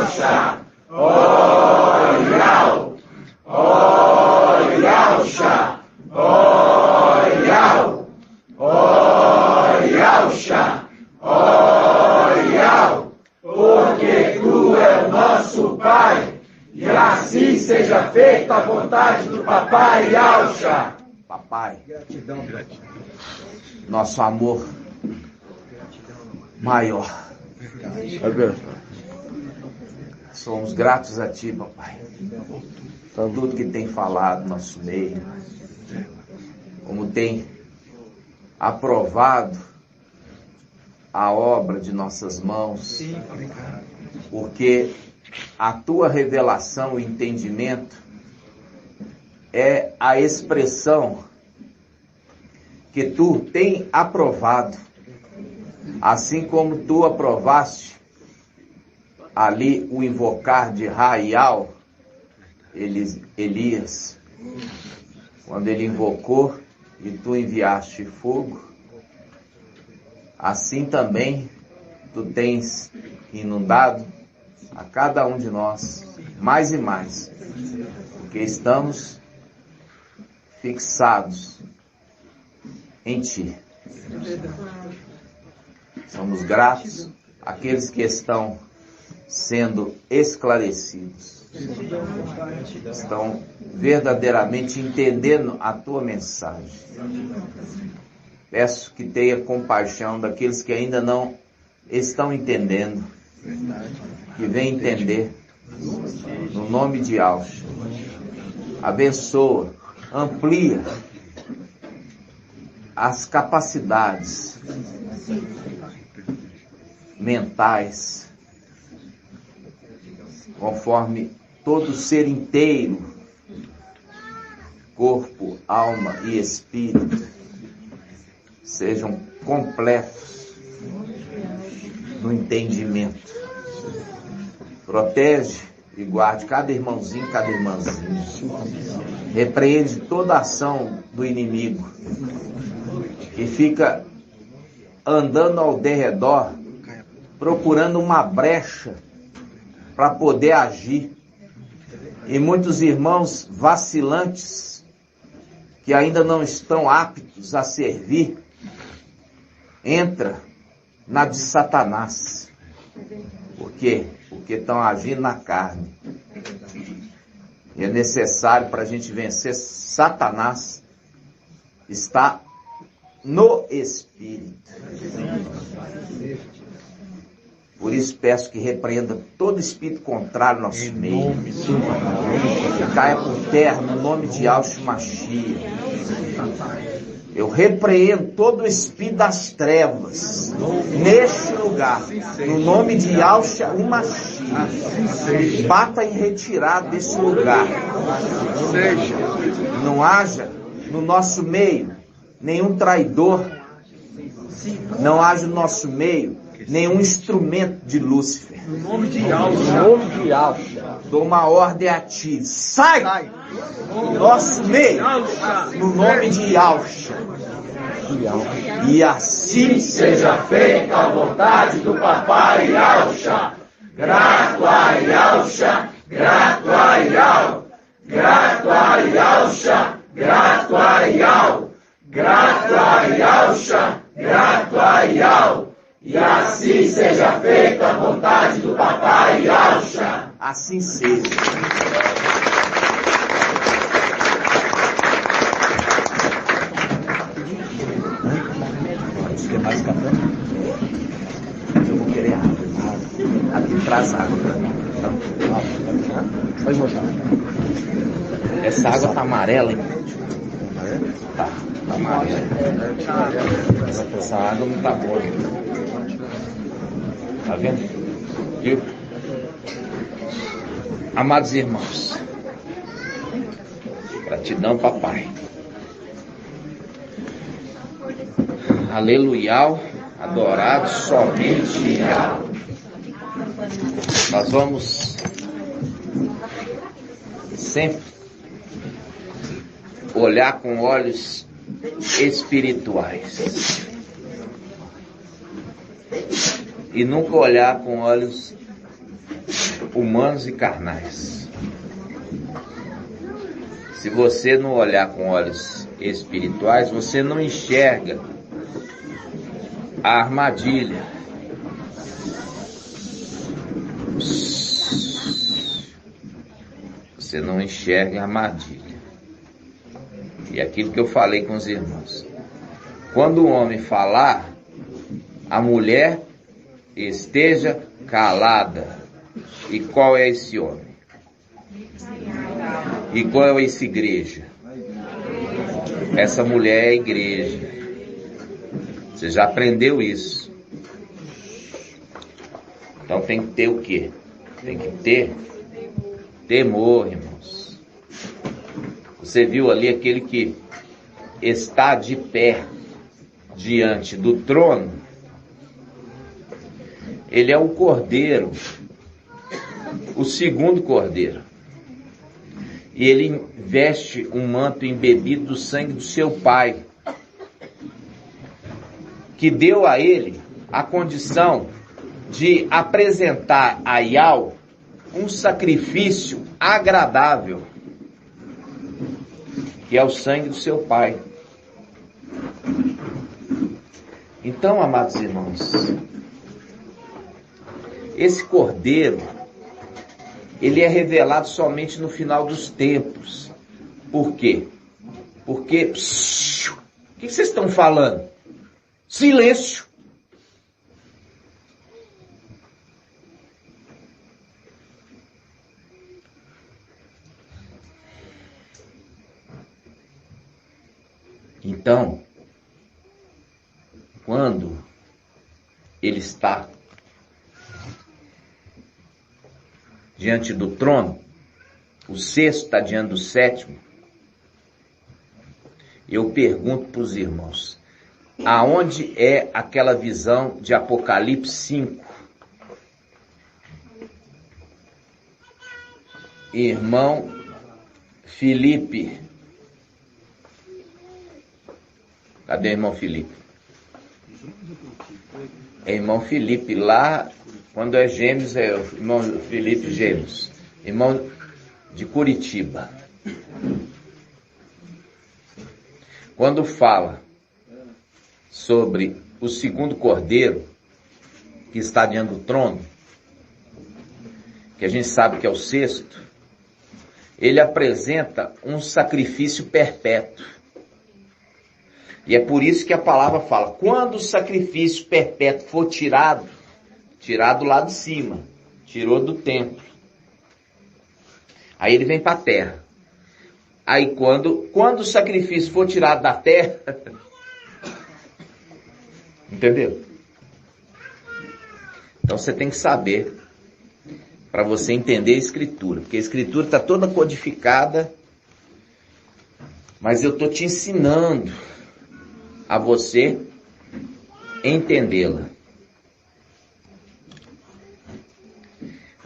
Yalcha, oh Yal, oh Yalcha, oh Yal, oh Yalcha, oh Yal, porque tu é o nosso Pai, e assim seja feita a vontade do Papai Yalcha. Papai, nosso amor maior. Somos gratos a Ti, Papai, por tudo que tem falado no nosso meio, como tem aprovado a obra de nossas mãos, porque a Tua revelação e entendimento é a expressão que Tu tem aprovado, assim como Tu aprovaste ali o invocar de Raial, Elias, quando ele invocou e Tu enviaste fogo, assim também Tu tens inundado a cada um de nós mais e mais, porque estamos fixados em Ti. Somos gratos àqueles que estão sendo esclarecidos, estão verdadeiramente entendendo a Tua mensagem. Peço que tenha compaixão daqueles que ainda não estão entendendo, que venham entender, no nome de Yalcha. Abençoa, amplia as capacidades mentais, conforme todo ser inteiro, corpo, alma e espírito, sejam completos no entendimento. Protege e guarde cada irmãozinho, cada irmãzinha. Repreende toda ação do inimigo que fica andando ao derredor, procurando uma brecha para poder agir. E muitos irmãos vacilantes, que ainda não estão aptos a servir, entra na de Satanás. Por quê? Porque estão agindo na carne. E é necessário, para a gente vencer Satanás, estar no Espírito. Por isso peço que repreenda todo espírito contrário ao nosso meio, que caia por terra no nome de Yalcha Mashiach. Eu repreendo todo o espírito das trevas neste lugar, no nome de Yalcha Mashiach. Bata em retirada desse lugar. Não haja no nosso meio nenhum traidor, não haja no nosso meio nenhum instrumento de Lúcifer. No nome de Yalcha. Dou uma ordem a Ti. Sai do nosso meio, no nome de Yalcha. E assim Seja feita a vontade do Papai Yalcha. Grato a Yalcha, grato a Yal. Grato a Yalcha, grato a Yal. Grato a Yalcha, grato a Yal. E assim seja feita a vontade do Papai Yalcha. assim seja. Você quer mais café? Eu vou querer água. Aqui traz água pra mim. Pode mostrar. Essa água tá amarela, hein? Tá amarela. Essa água não tá boa. Tá vendo? Viu? Amados irmãos, gratidão, papai. Aleluia, adorado somente Yahweh. Nós vamos sempre olhar com olhos espirituais e nunca olhar com olhos humanos e carnais. Se você não olhar com olhos espirituais, você não enxerga a armadilha. Você não enxerga a armadilha. E aquilo que eu falei com os irmãos. Quando o homem falar, a mulher esteja calada. E qual é esse homem? E qual é essa igreja? Essa mulher é a igreja. Você já aprendeu isso. Então tem que ter o quê? Tem que ter temor, irmãos. Você viu ali aquele que está de pé diante do trono? Ele é o cordeiro, o segundo cordeiro. E ele veste um manto embebido do sangue do seu pai, que deu a ele a condição de apresentar a Yahweh um sacrifício agradável, que é o sangue do seu pai. Então, amados irmãos, esse cordeiro, ele é revelado somente no final dos tempos. Por quê? Porque, o que vocês estão falando? Silêncio! Então, quando ele está diante do trono, o sexto está diante do sétimo, eu pergunto para os irmãos, aonde é aquela visão de Apocalipse 5? Irmão Felipe. Cadê o irmão Felipe? É irmão Felipe lá, quando é Gêmeos, é o irmão Felipe Gêmeos. Irmão de Curitiba. Quando fala sobre o segundo cordeiro que está diante do trono, que a gente sabe que é o sexto, ele apresenta um sacrifício perpétuo. E é por isso que a palavra fala, quando o sacrifício perpétuo for tirado lá de cima, tirou do templo, aí ele vem para a terra. Aí quando o sacrifício for tirado da terra, entendeu? Então você tem que saber, para você entender a Escritura, porque a Escritura está toda codificada, mas eu estou te ensinando a você entendê-la.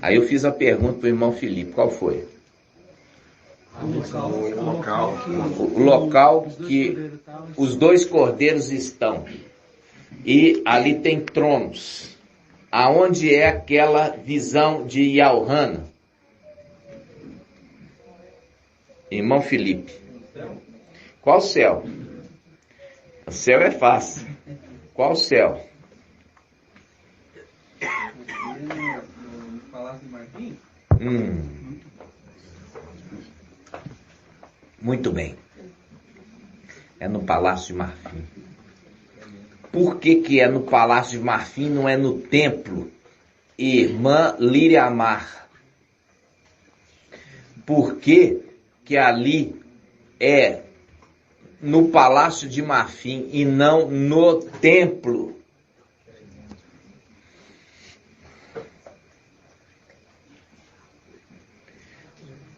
Aí eu fiz a pergunta para o irmão Felipe, qual foi? O local que os dois cordeiros estão. E ali tem tronos. Aonde é aquela visão de Yahweh? Irmão Felipe. Qual céu? O céu é fácil. Qual céu? Muito bem. É no Palácio de Marfim. Por que é no Palácio de Marfim, não é no templo? Irmã Liriamar. Por que ali é no Palácio de Marfim e não no templo?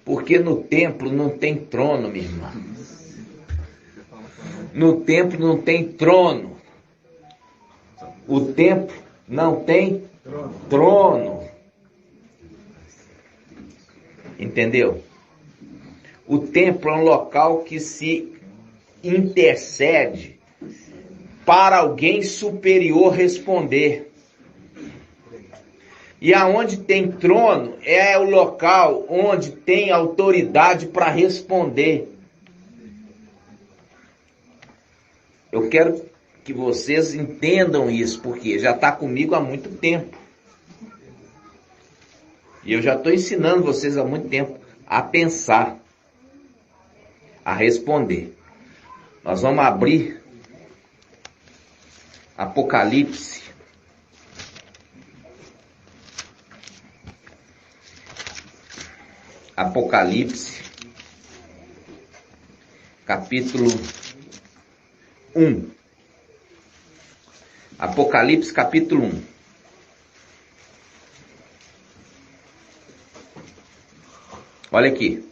Porque no templo não tem trono, minha irmã. No templo não tem trono. O templo não tem trono. Entendeu? O templo é um local que se intercede para alguém superior responder. E aonde tem trono é o local onde tem autoridade para responder. Eu quero que vocês entendam isso, porque já está comigo há muito tempo. E eu já estou ensinando vocês há muito tempo a pensar, a responder. Nós vamos abrir Apocalipse. Apocalipse, capítulo 1. Apocalipse, capítulo 1. Olha aqui.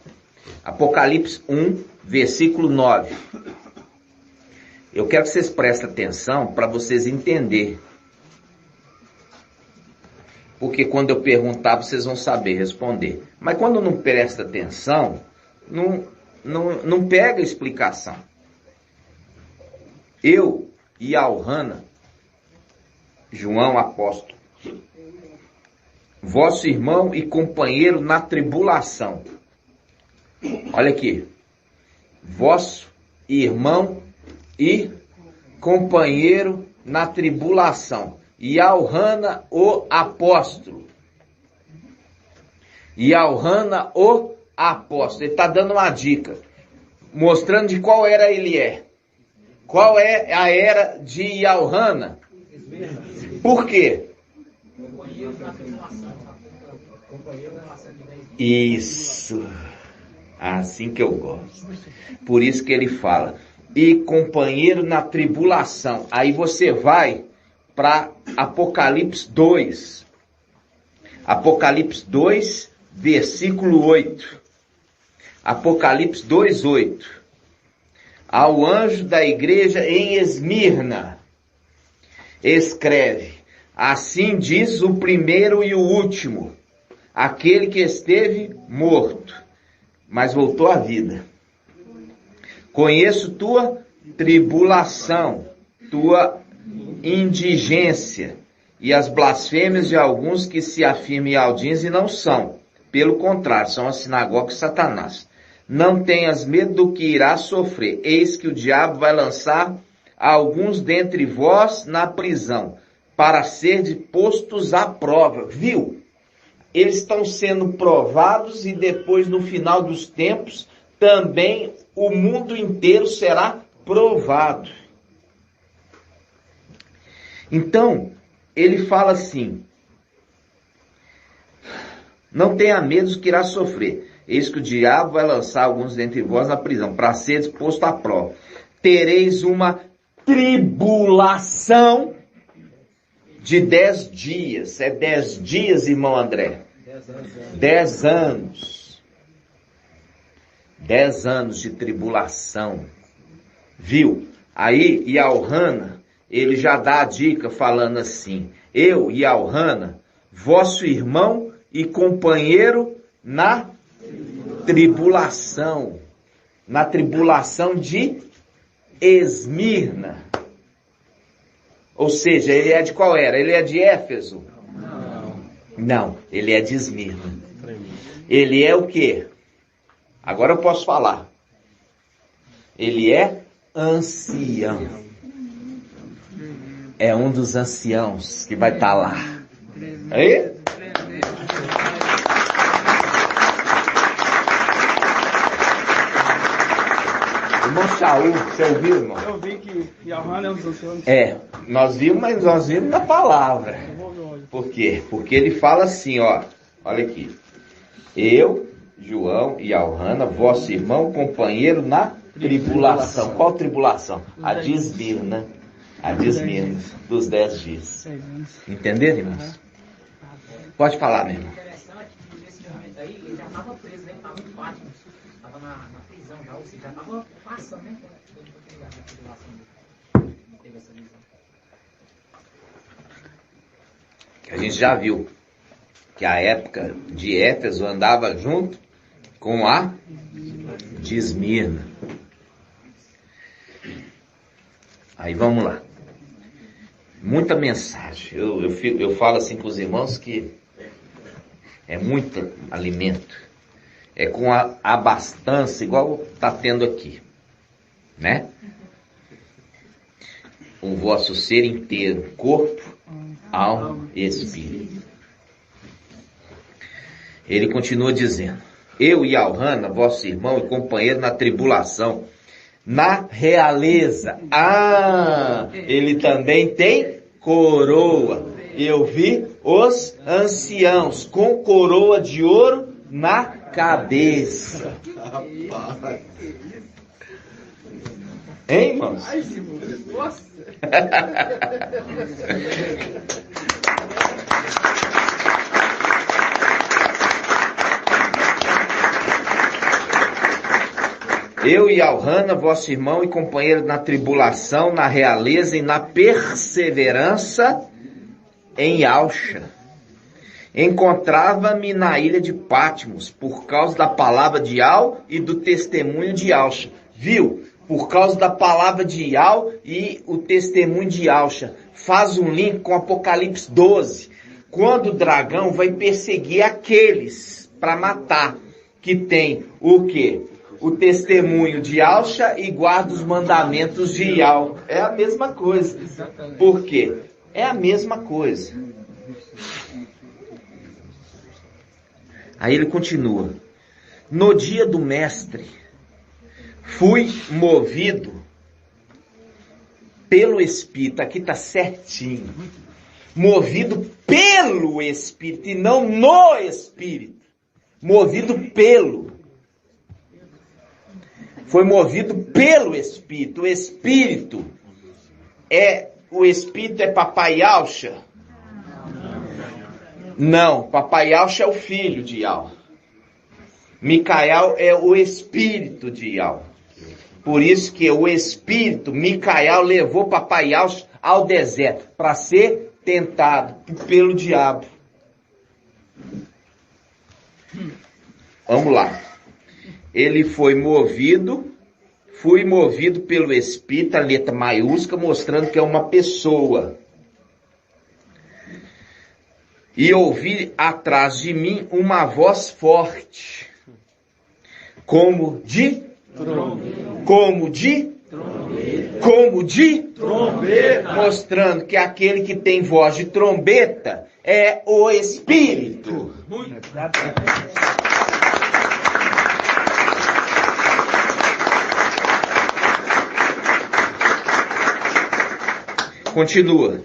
Apocalipse 1, versículo 9. Eu quero que vocês prestem atenção para vocês entenderem. Porque quando eu perguntar, vocês vão saber responder. Mas quando não presta atenção, não pega a explicação. Eu e Alhana, João apóstolo, vosso irmão e companheiro na tribulação. Olha aqui. Vosso irmão e companheiro na tribulação. E Alhana, o apóstolo. E Alhana, o apóstolo. Ele está dando uma dica, mostrando de qual era ele é. Qual é a era de Alhana? Por quê? Isso. Assim que eu gosto. Por isso que ele fala. E companheiro na tribulação. Aí você vai para Apocalipse 2. Apocalipse 2, versículo 8. Apocalipse 2, 8. Ao anjo da igreja em Esmirna, escreve: assim diz o primeiro e o último, aquele que esteve morto, mas voltou à vida. Conheço tua tribulação, tua indigência e as blasfêmias de alguns que se afirmam Aldins e não são. Pelo contrário, são a sinagoga de Satanás. Não tenhas medo do que irás sofrer. Eis que o diabo vai lançar alguns dentre vós na prisão, para serem postos à prova. Viu? Eles estão sendo provados e depois, no final dos tempos, também o mundo inteiro será provado. Então, ele fala assim: não tenha medo do que irá sofrer. Eis que o diabo vai lançar alguns dentre vós na prisão, para ser exposto à prova. Tereis uma tribulação de 10 dias. É 10 dias, irmão André? 10 anos. 10 anos de tribulação. Viu? Aí, e Alhana, ele já dá a dica falando assim: eu e Alhana, vosso irmão e companheiro na tribulação. Na tribulação de Esmirna. Ou seja, ele é de qual era? Ele é de Éfeso? Não, ele é de Esmirna. Ele é o quê? Agora eu posso falar. Ele é ancião. É um dos anciãos que vai estar lá. Aí? Irmão Saul, você ouviu, irmão? Eu vi que Alhana é um dos anciãos. É, nós vimos, mas nós vimos na palavra. Por quê? Porque ele fala assim, ó. Olha aqui. Eu, João e Alhana, vosso irmão, companheiro na tribulação. Qual tribulação? A de Esmirna. A de Esmirna, dos 10 dias. Entenderam, irmãos? Pode falar, meu irmão. Interessante que nesse momento aí, ele já estava preso, né? Estava em Fátima. Estava na prisão já, ou seja, já estava passando, né? Não teve essa visão. A gente já viu que a época de Éfeso andava junto com a de Esmirna. Aí vamos lá. Muita mensagem. Eu falo assim com os irmãos que É muito alimento. É com a abastança, igual está tendo aqui, né? O vosso ser inteiro, corpo, alma e espírito. Ele continua dizendo: eu e Elrana, vosso irmão e companheiro na tribulação, na realeza. Ele também tem coroa. Eu vi os anciãos com coroa de ouro na cabeça. Hein, irmãos? Eu e Elrana, vosso irmão e companheiro na tribulação, na realeza e na perseverança em Alcha. Encontrava-me na ilha de Patmos por causa da palavra de Al e do testemunho de Alcha. Viu? Por causa da palavra de Al e o testemunho de Alcha. Faz um link com Apocalipse 12. Quando o dragão vai perseguir aqueles para matar, que tem o quê? O testemunho de Alcha e guarda os mandamentos de Al. É a mesma coisa. Por quê? É a mesma coisa. Aí ele continua. No dia do mestre, fui movido pelo Espírito. Aqui está certinho. Movido pelo Espírito e não no Espírito. Movido pelo. Foi movido pelo Espírito. O Espírito é Papai Alcha? Não, Papai Alcha é o filho de Al. Micael é o espírito de Al. Por isso que o espírito, Micael, levou Papai Alcha ao deserto para ser tentado pelo diabo. Vamos lá. Ele fui movido pelo Espírito, a letra maiúscula, mostrando que é uma pessoa. E ouvi atrás de mim uma voz forte, como de trombeta, mostrando que aquele que tem voz de trombeta é o Espírito. Continua.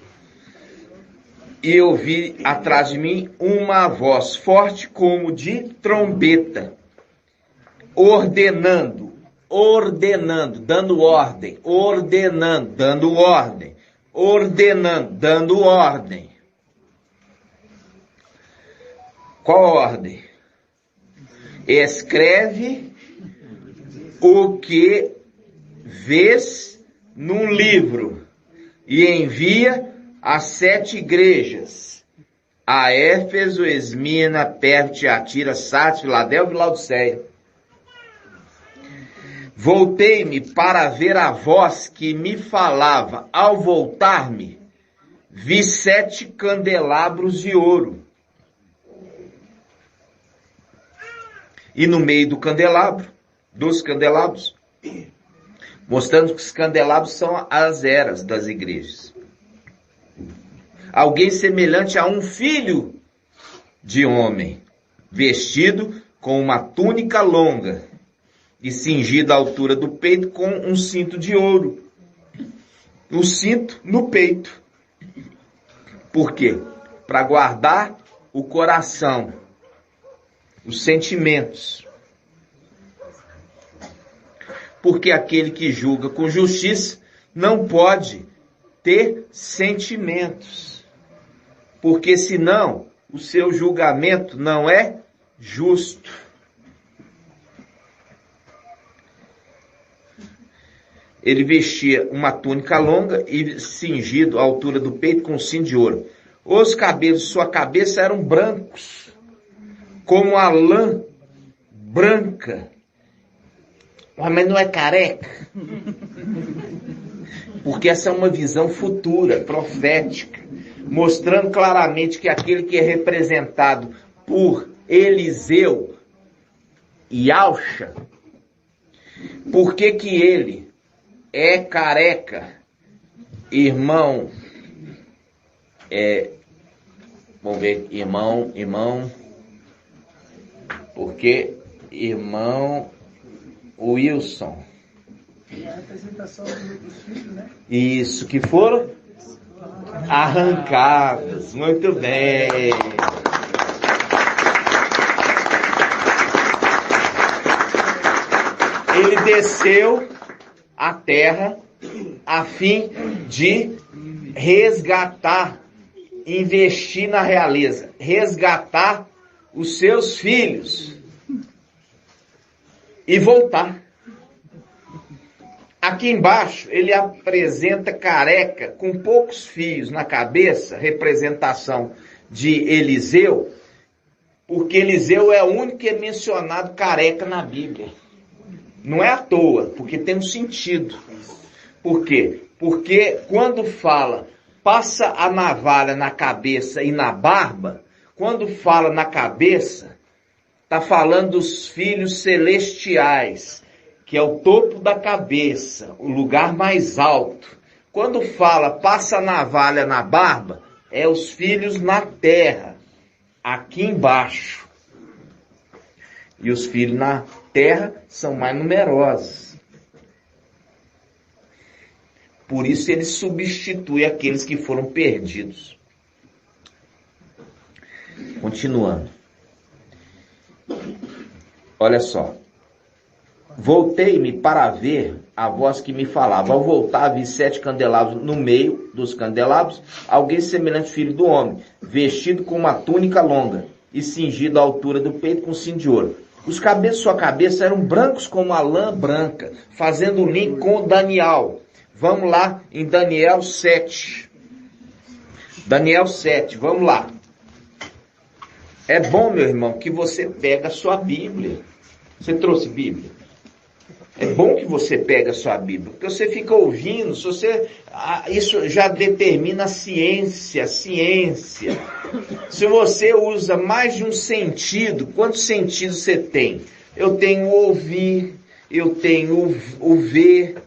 E eu ouvi atrás de mim uma voz forte como de trombeta, ordenando, dando ordem, dando ordem. Qual ordem? Escreve o que vês num livro e envia as 7 igrejas, a Éfeso, Esmirna, Pérgamo, Tiatira, Sardes, Filadélfia e Laodiceia. Voltei-me para ver a voz que me falava. Ao voltar-me, vi 7 candelabros de ouro. E no meio dos candelabros, mostrando que os candelabros são as eras das igrejas. Alguém semelhante a um filho de homem, vestido com uma túnica longa e cingido à altura do peito com um cinto de ouro. Um cinto no peito. Por quê? Para guardar o coração, os sentimentos. Porque aquele que julga com justiça não pode ter sentimentos. Porque senão o seu julgamento não é justo. Ele vestia uma túnica longa e cingido à altura do peito com um cinto de ouro. Os cabelos de sua cabeça eram brancos, como a lã branca. Mas não é careca? Porque essa é uma visão futura, profética, mostrando claramente que aquele que é representado por Eliseu e Alcha, por que que ele é careca, irmão? Vamos ver, irmão, porque irmão Wilson. A representação dos filhos, né? Isso, que foram arrancados. Muito bem. Ele desceu à terra a fim de resgatar, investir na realeza, resgatar os seus filhos e voltar. Aqui embaixo ele apresenta careca com poucos fios na cabeça, representação de Eliseu, porque Eliseu é o único que é mencionado careca na Bíblia. Não é à toa, porque tem um sentido. Por quê? Porque quando fala passa a navalha na cabeça e na barba, quando fala na cabeça, está falando dos filhos celestiais, que é o topo da cabeça, o lugar mais alto. Quando fala passa a navalha na barba, é os filhos na terra, aqui embaixo. E os filhos na terra são mais numerosos. Por isso ele substitui aqueles que foram perdidos. Continuando. Olha só. Voltei-me para ver a voz que me falava. Ao voltar, vi 7 candelabros no meio dos candelabros, alguém semelhante ao filho do homem, vestido com uma túnica longa e cingido à altura do peito com cinto de ouro. Os cabelos de sua cabeça eram brancos como a lã branca, fazendo um link com Daniel. Vamos lá em Daniel 7. Daniel 7, vamos lá. É bom, meu irmão, que você pega a sua Bíblia. Você trouxe Bíblia? É bom que você pega a sua Bíblia, porque você fica ouvindo, se você, isso já determina a ciência. Se você usa mais de um sentido, quantos sentidos você tem? Eu tenho o ouvir, eu tenho o ver,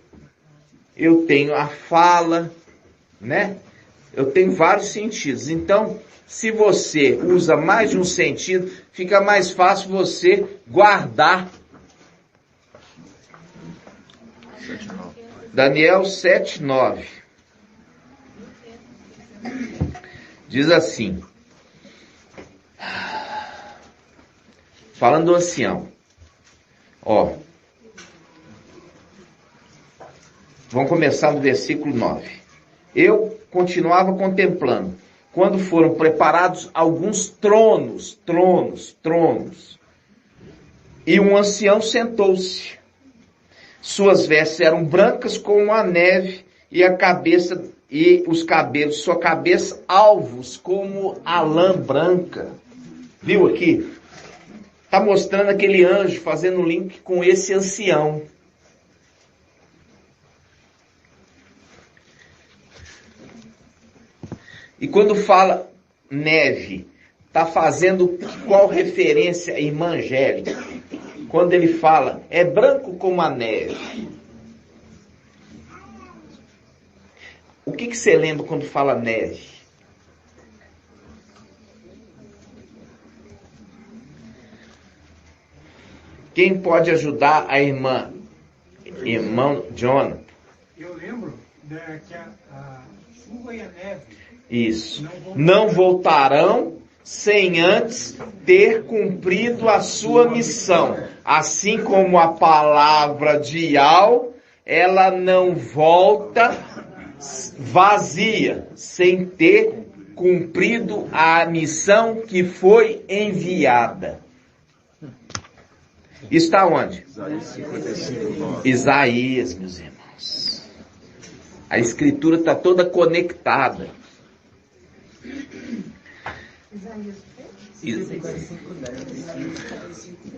eu tenho a fala, né? Eu tenho vários sentidos. Então, se você usa mais de um sentido, fica mais fácil você guardar. Daniel 7:9 diz assim, falando do ancião, vamos começar no versículo 9. Eu continuava contemplando, quando foram preparados alguns tronos, e um ancião sentou-se. Suas vestes eram brancas como a neve, e a cabeça e os cabelos de sua cabeça alvos como a lã branca. Viu aqui? Está mostrando aquele anjo fazendo link com esse ancião. E quando fala neve, está fazendo qual referência, irmã Angélica? Quando ele fala, é branco como a neve. O que você lembra quando fala neve? Quem pode ajudar a irmã? Irmão Jonathan. Eu lembro que a chuva e a neve... Isso. Não voltarão sem antes ter cumprido a sua missão. Assim como a palavra de Yahweh, ela não volta vazia, sem ter cumprido a missão que foi enviada. Está onde? Isaías 55:9. Isaías, meus irmãos. A escritura está toda conectada.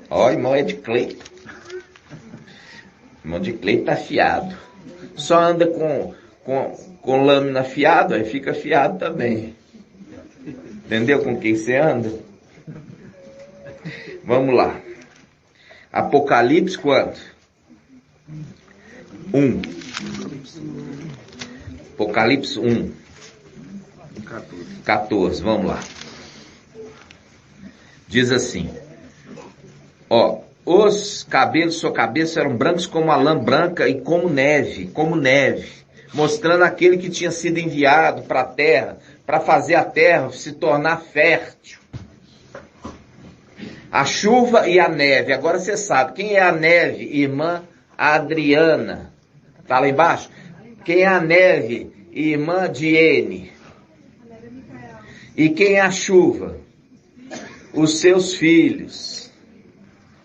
Ó, irmão é de Cleito. Irmão de Cleito tá afiado. Só anda com lâmina afiado, aí fica afiado também. Entendeu com quem você anda? Vamos lá. Apocalipse quanto? 1. Apocalipse 1. 14. Vamos lá. Diz assim. Ó. Os cabelos de sua cabeça eram brancos como a lã branca e como neve, mostrando aquele que tinha sido enviado para a terra, para fazer a terra se tornar fértil. A chuva e a neve. Agora você sabe, quem é a neve? Irmã Adriana. Tá lá embaixo? Quem é a neve? Irmã Diene. E quem é a chuva? Os seus filhos.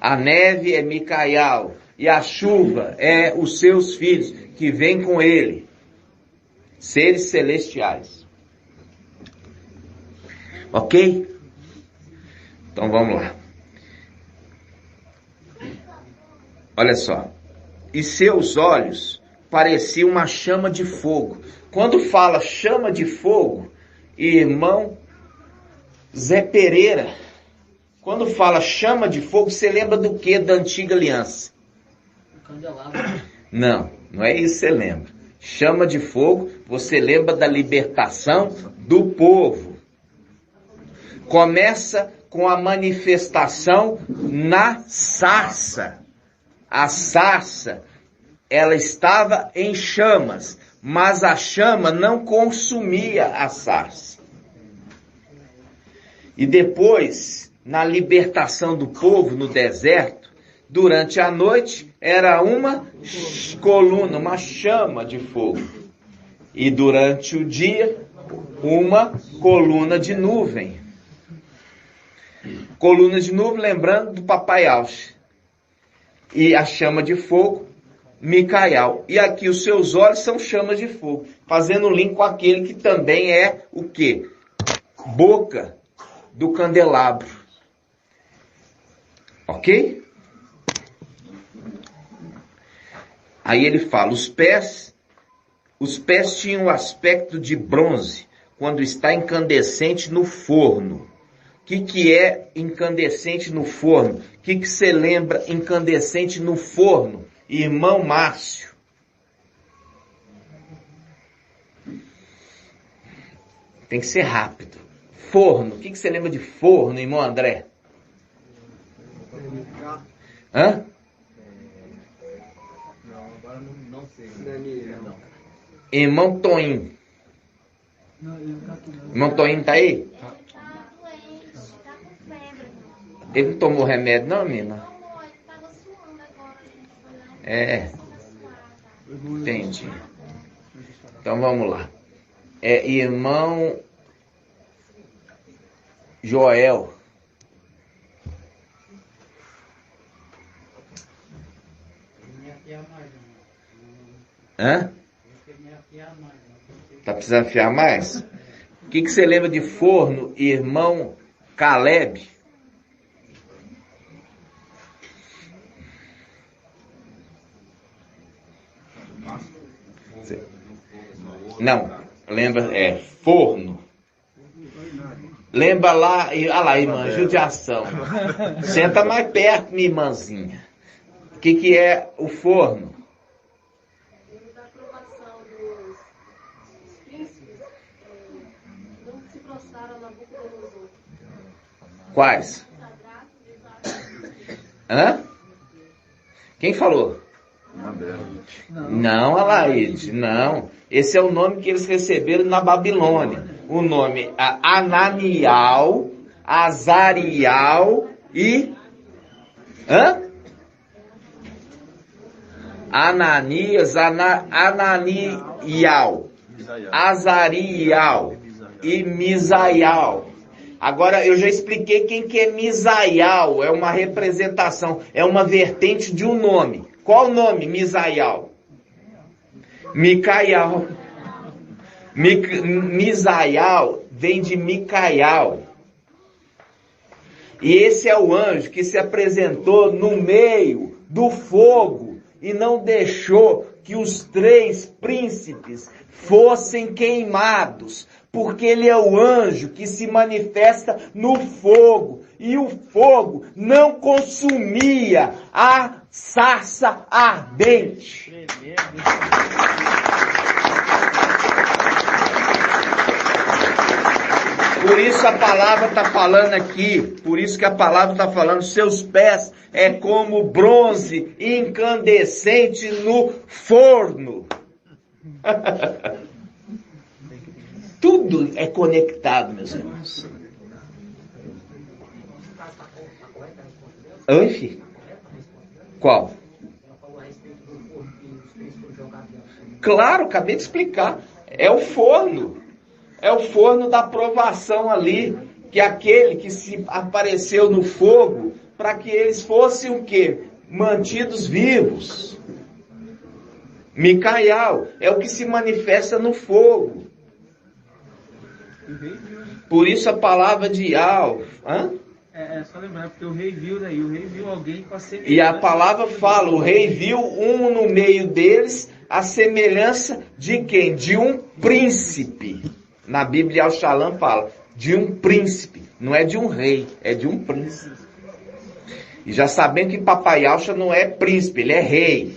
A neve é Micael e a chuva é os seus filhos que vêm com ele, seres celestiais. Ok? Então vamos lá. Olha só. E seus olhos pareciam uma chama de fogo. Quando fala chama de fogo, irmão Zé Pereira, quando fala chama de fogo, você lembra do que da antiga aliança? Não é isso que você lembra. Chama de fogo, você lembra da libertação do povo. Começa com a manifestação na sarça. A sarça, ela estava em chamas, mas a chama não consumia a sarça. E depois, na libertação do povo no deserto, durante a noite era uma coluna, uma chama de fogo. E durante o dia, uma coluna de nuvem. Coluna de nuvem, lembrando do Papai Alce. E a chama de fogo, Micael. E aqui os seus olhos são chamas de fogo. Fazendo link com aquele que também é o quê? Boca do candelabro. Ok? Aí ele fala, os pés tinham o aspecto de bronze, quando está incandescente no forno. O que é incandescente no forno? O que você lembra incandescente no forno? Irmão Márcio. Tem que ser rápido. Forno. O que você lembra de forno, irmão André? Hã? Não, agora não sei. Não. Irmão Toim. Irmão Toim tá aí? Ele não tomou remédio não, minha irmã? É. Entendi. Então vamos lá. Irmão Joel. Hã? Tá precisando afiar mais? O que você lembra de forno, irmão Caleb? Não, lembra, forno. Lembra lá, olha lá, irmã, judiação. Senta mais perto, minha irmãzinha. O que é o forno? Da aprovação dos príncipes, não se prostraram na boca do Nabucodonosor. Quais? Hã? Quem falou? Não, Alaide, não. Esse é o nome que eles receberam na Babilônia. O nome é Ananial, Azarial e... Hã? Ananias, Ananial, Azarial e Misaial. Agora, eu já expliquei quem que é Misaial. É uma representação, é uma vertente de um nome. Qual o nome, Misaial? Micael. Misaial vem de Micael. E esse é o anjo que se apresentou no meio do fogo e não deixou que os 3 príncipes fossem queimados, porque ele é o anjo que se manifesta no fogo, e o fogo não consumia a sarça ardente. Por isso a palavra está falando aqui, por isso que a palavra está falando, seus pés é como bronze incandescente no forno. Tudo é conectado, meus irmãos. Oi, filho? Qual? Claro, acabei de explicar. É o forno. É o forno da provação ali, que é aquele que se apareceu no fogo, para que eles fossem o quê? Mantidos vivos. Micael é o que se manifesta no fogo. Por isso a palavra de Al. É só lembrar, porque o rei viu daí, o rei viu alguém com a semelhança. E a palavra fala, o rei viu um no meio deles, a semelhança de quem? De um príncipe. Na Bíblia, Al-Shalom fala, de um príncipe. Não é de um rei, é de um príncipe. E já sabendo que Papai Alcha não é príncipe, ele é rei.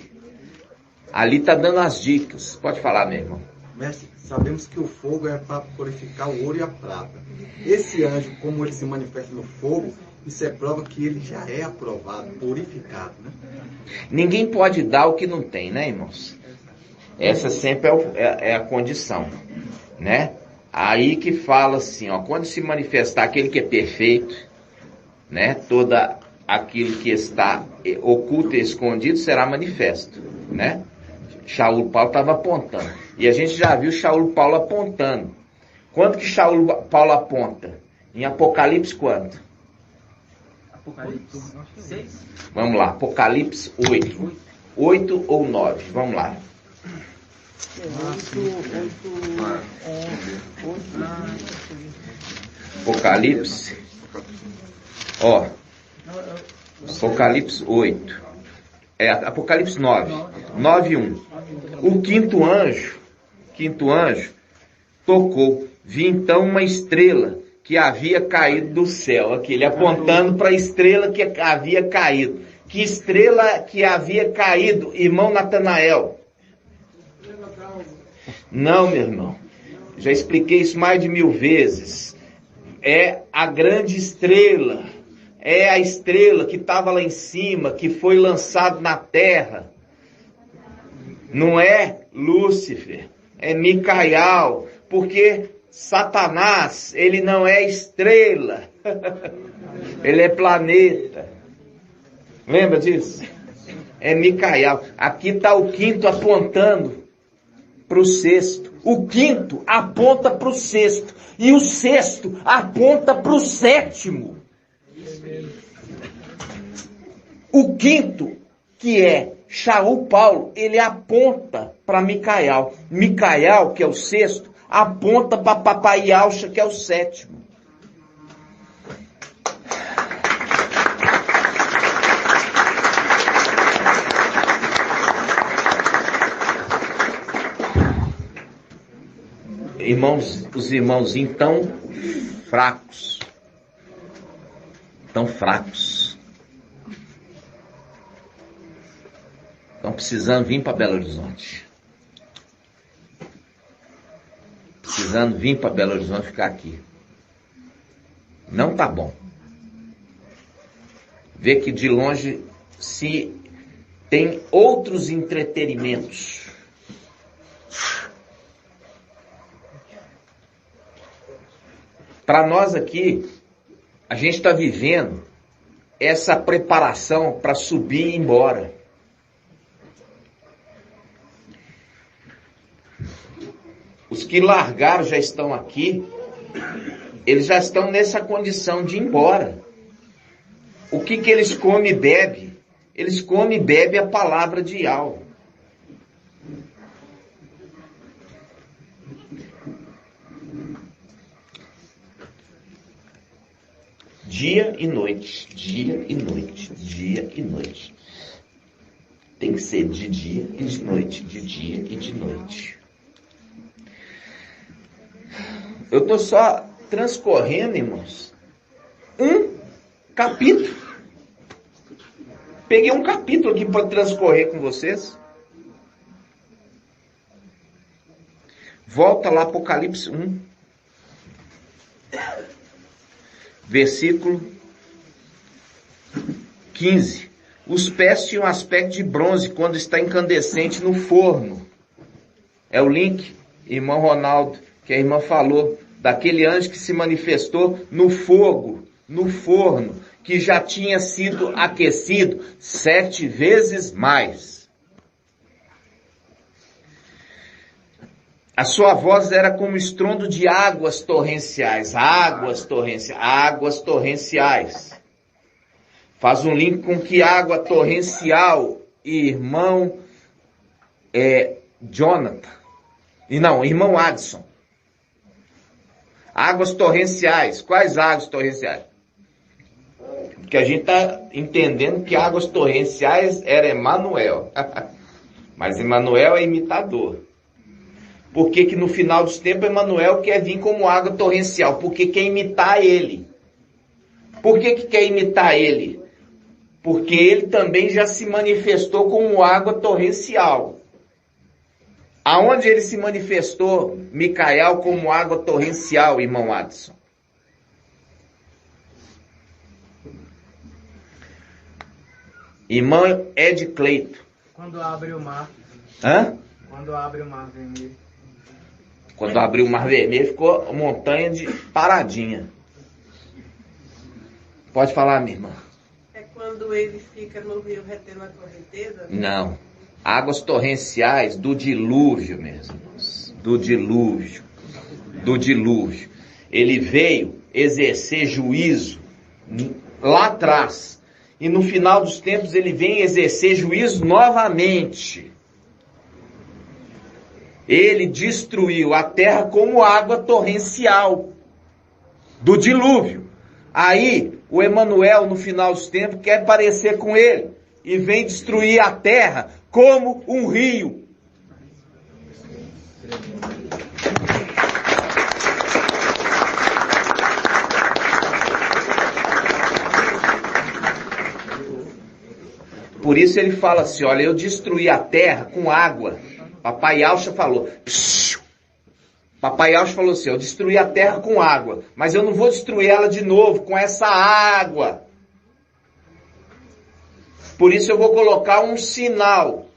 Ali está dando as dicas. Pode falar, meu irmão. Mestre, sabemos que o fogo é para purificar o ouro e a prata. Esse anjo, como ele se manifesta no fogo, isso é prova que ele já é aprovado, purificado, né? Ninguém pode dar o que não tem, né, irmãos? Essa sempre é a condição, né? Aí que fala assim, ó, quando se manifestar aquele que é perfeito, né, toda aquilo que está oculto e escondido será manifesto, né? Shaul Paulo estava apontando. E a gente já viu Shaul Paulo apontando. Quando que Shaul Paulo aponta? Em Apocalipse quanto? Apocalipse 6. Vamos lá, Apocalipse 8. 8 ou 9, vamos lá. Apocalipse. Ó. Apocalipse 8. Apocalipse 9. 9:1. O quinto anjo tocou. Vi então uma estrela que havia caído do céu. Aqui, ele apontando para a estrela que havia caído. Que estrela que havia caído, irmão Natanael? Não, meu irmão. Já expliquei isso mais de 1000 vezes. É a grande estrela. É a estrela que estava lá em cima, que foi lançado na terra. Não é Lúcifer, é Micael, porque Satanás, ele não é estrela, ele é planeta. Lembra disso? É Micael. Aqui está o quinto apontando para o sexto. O quinto aponta para o sexto. E o sexto aponta para o sétimo. O quinto, que é Shaul Paulo, ele aponta para Micael. Micael, que é o sexto, aponta para Papai Alcha, que é o sétimo. Irmãos, os irmãozinhos tão fracos. Tão fracos. Estão precisando vir para Belo Horizonte. Precisando vir para Belo Horizonte ficar aqui. Não tá bom. Vê que de longe se tem outros entretenimentos. Para nós aqui, a gente está vivendo essa preparação para subir e ir embora. Os que largaram já estão aqui, eles já estão nessa condição de ir embora. O que eles comem e bebem? Eles comem e bebem a palavra de Yahweh. Dia e noite, dia e noite, dia e noite. Tem que ser de dia e de noite, de dia e de noite. Eu estou só transcorrendo, irmãos, um capítulo. Peguei um capítulo aqui para transcorrer com vocês. Volta lá, Apocalipse 1. Versículo 15. Os pés tinham aspecto de bronze quando está incandescente no forno. É o link, irmão Ronaldo, que a irmã falou, daquele anjo que se manifestou no fogo, no forno, que já tinha sido aquecido 7 vezes mais. A sua voz era como estrondo de águas torrenciais, águas torrenciais. Faz um link com que água torrencial, irmão Jonathan. E não, irmão Adson. Águas torrenciais. Quais águas torrenciais? Porque a gente está entendendo que águas torrenciais era Emanuel. Mas Emanuel é imitador. Por que que no final dos tempos Emanuel quer vir como água torrencial? Porque quer imitar ele. Por que que quer imitar ele? Porque ele também já se manifestou como água torrencial. Aonde ele se manifestou, Micael, como água torrencial, irmão Adson? Irmão Ed Cleito. Quando abre o mar. Hã? Quando abre o mar vermelho. Quando abriu o mar vermelho, ficou montanha de paradinha. Pode falar, minha irmã. É quando ele fica no rio retendo a correnteza? Não. Águas torrenciais do dilúvio, meus irmãos. Do dilúvio. Do dilúvio. Ele veio exercer juízo lá atrás. E no final dos tempos ele vem exercer juízo novamente. Ele destruiu a terra como água torrencial do dilúvio. Aí o Emanuel, no final dos tempos, quer parecer com ele e vem destruir a terra como um rio. Por isso ele fala assim, olha, eu destruí a terra com água. Papai Alcha falou, Papai Alcha falou assim, eu destruí a terra com água, mas eu não vou destruir ela de novo com essa água. Por isso eu vou colocar um sinal,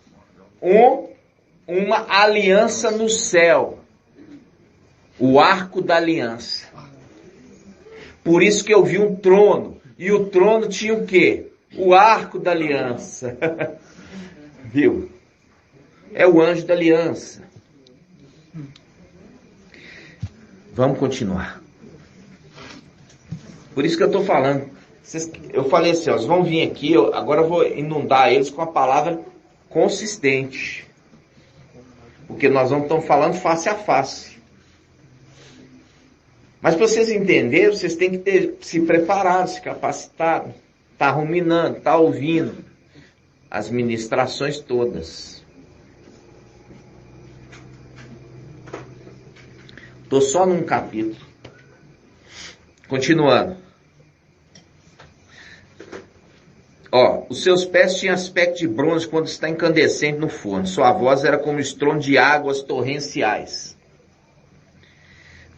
uma aliança no céu, o arco da aliança. Por isso que eu vi um trono, e o trono tinha o quê? O arco da aliança. Viu? É o anjo da aliança. Vamos continuar. Por isso que eu estou falando. Eu falei assim, ó, vocês vão vir aqui, agora eu vou inundar eles com a palavra consistente. Porque nós vamos estar falando face a face. Mas para vocês entenderem, vocês têm que ter se preparado, se capacitado. Tá ruminando, tá ouvindo as ministrações todas. Estou só num capítulo. Continuando. Ó, os seus pés tinham aspecto de bronze quando está incandescente no forno. Sua voz era como estrondo de águas torrenciais.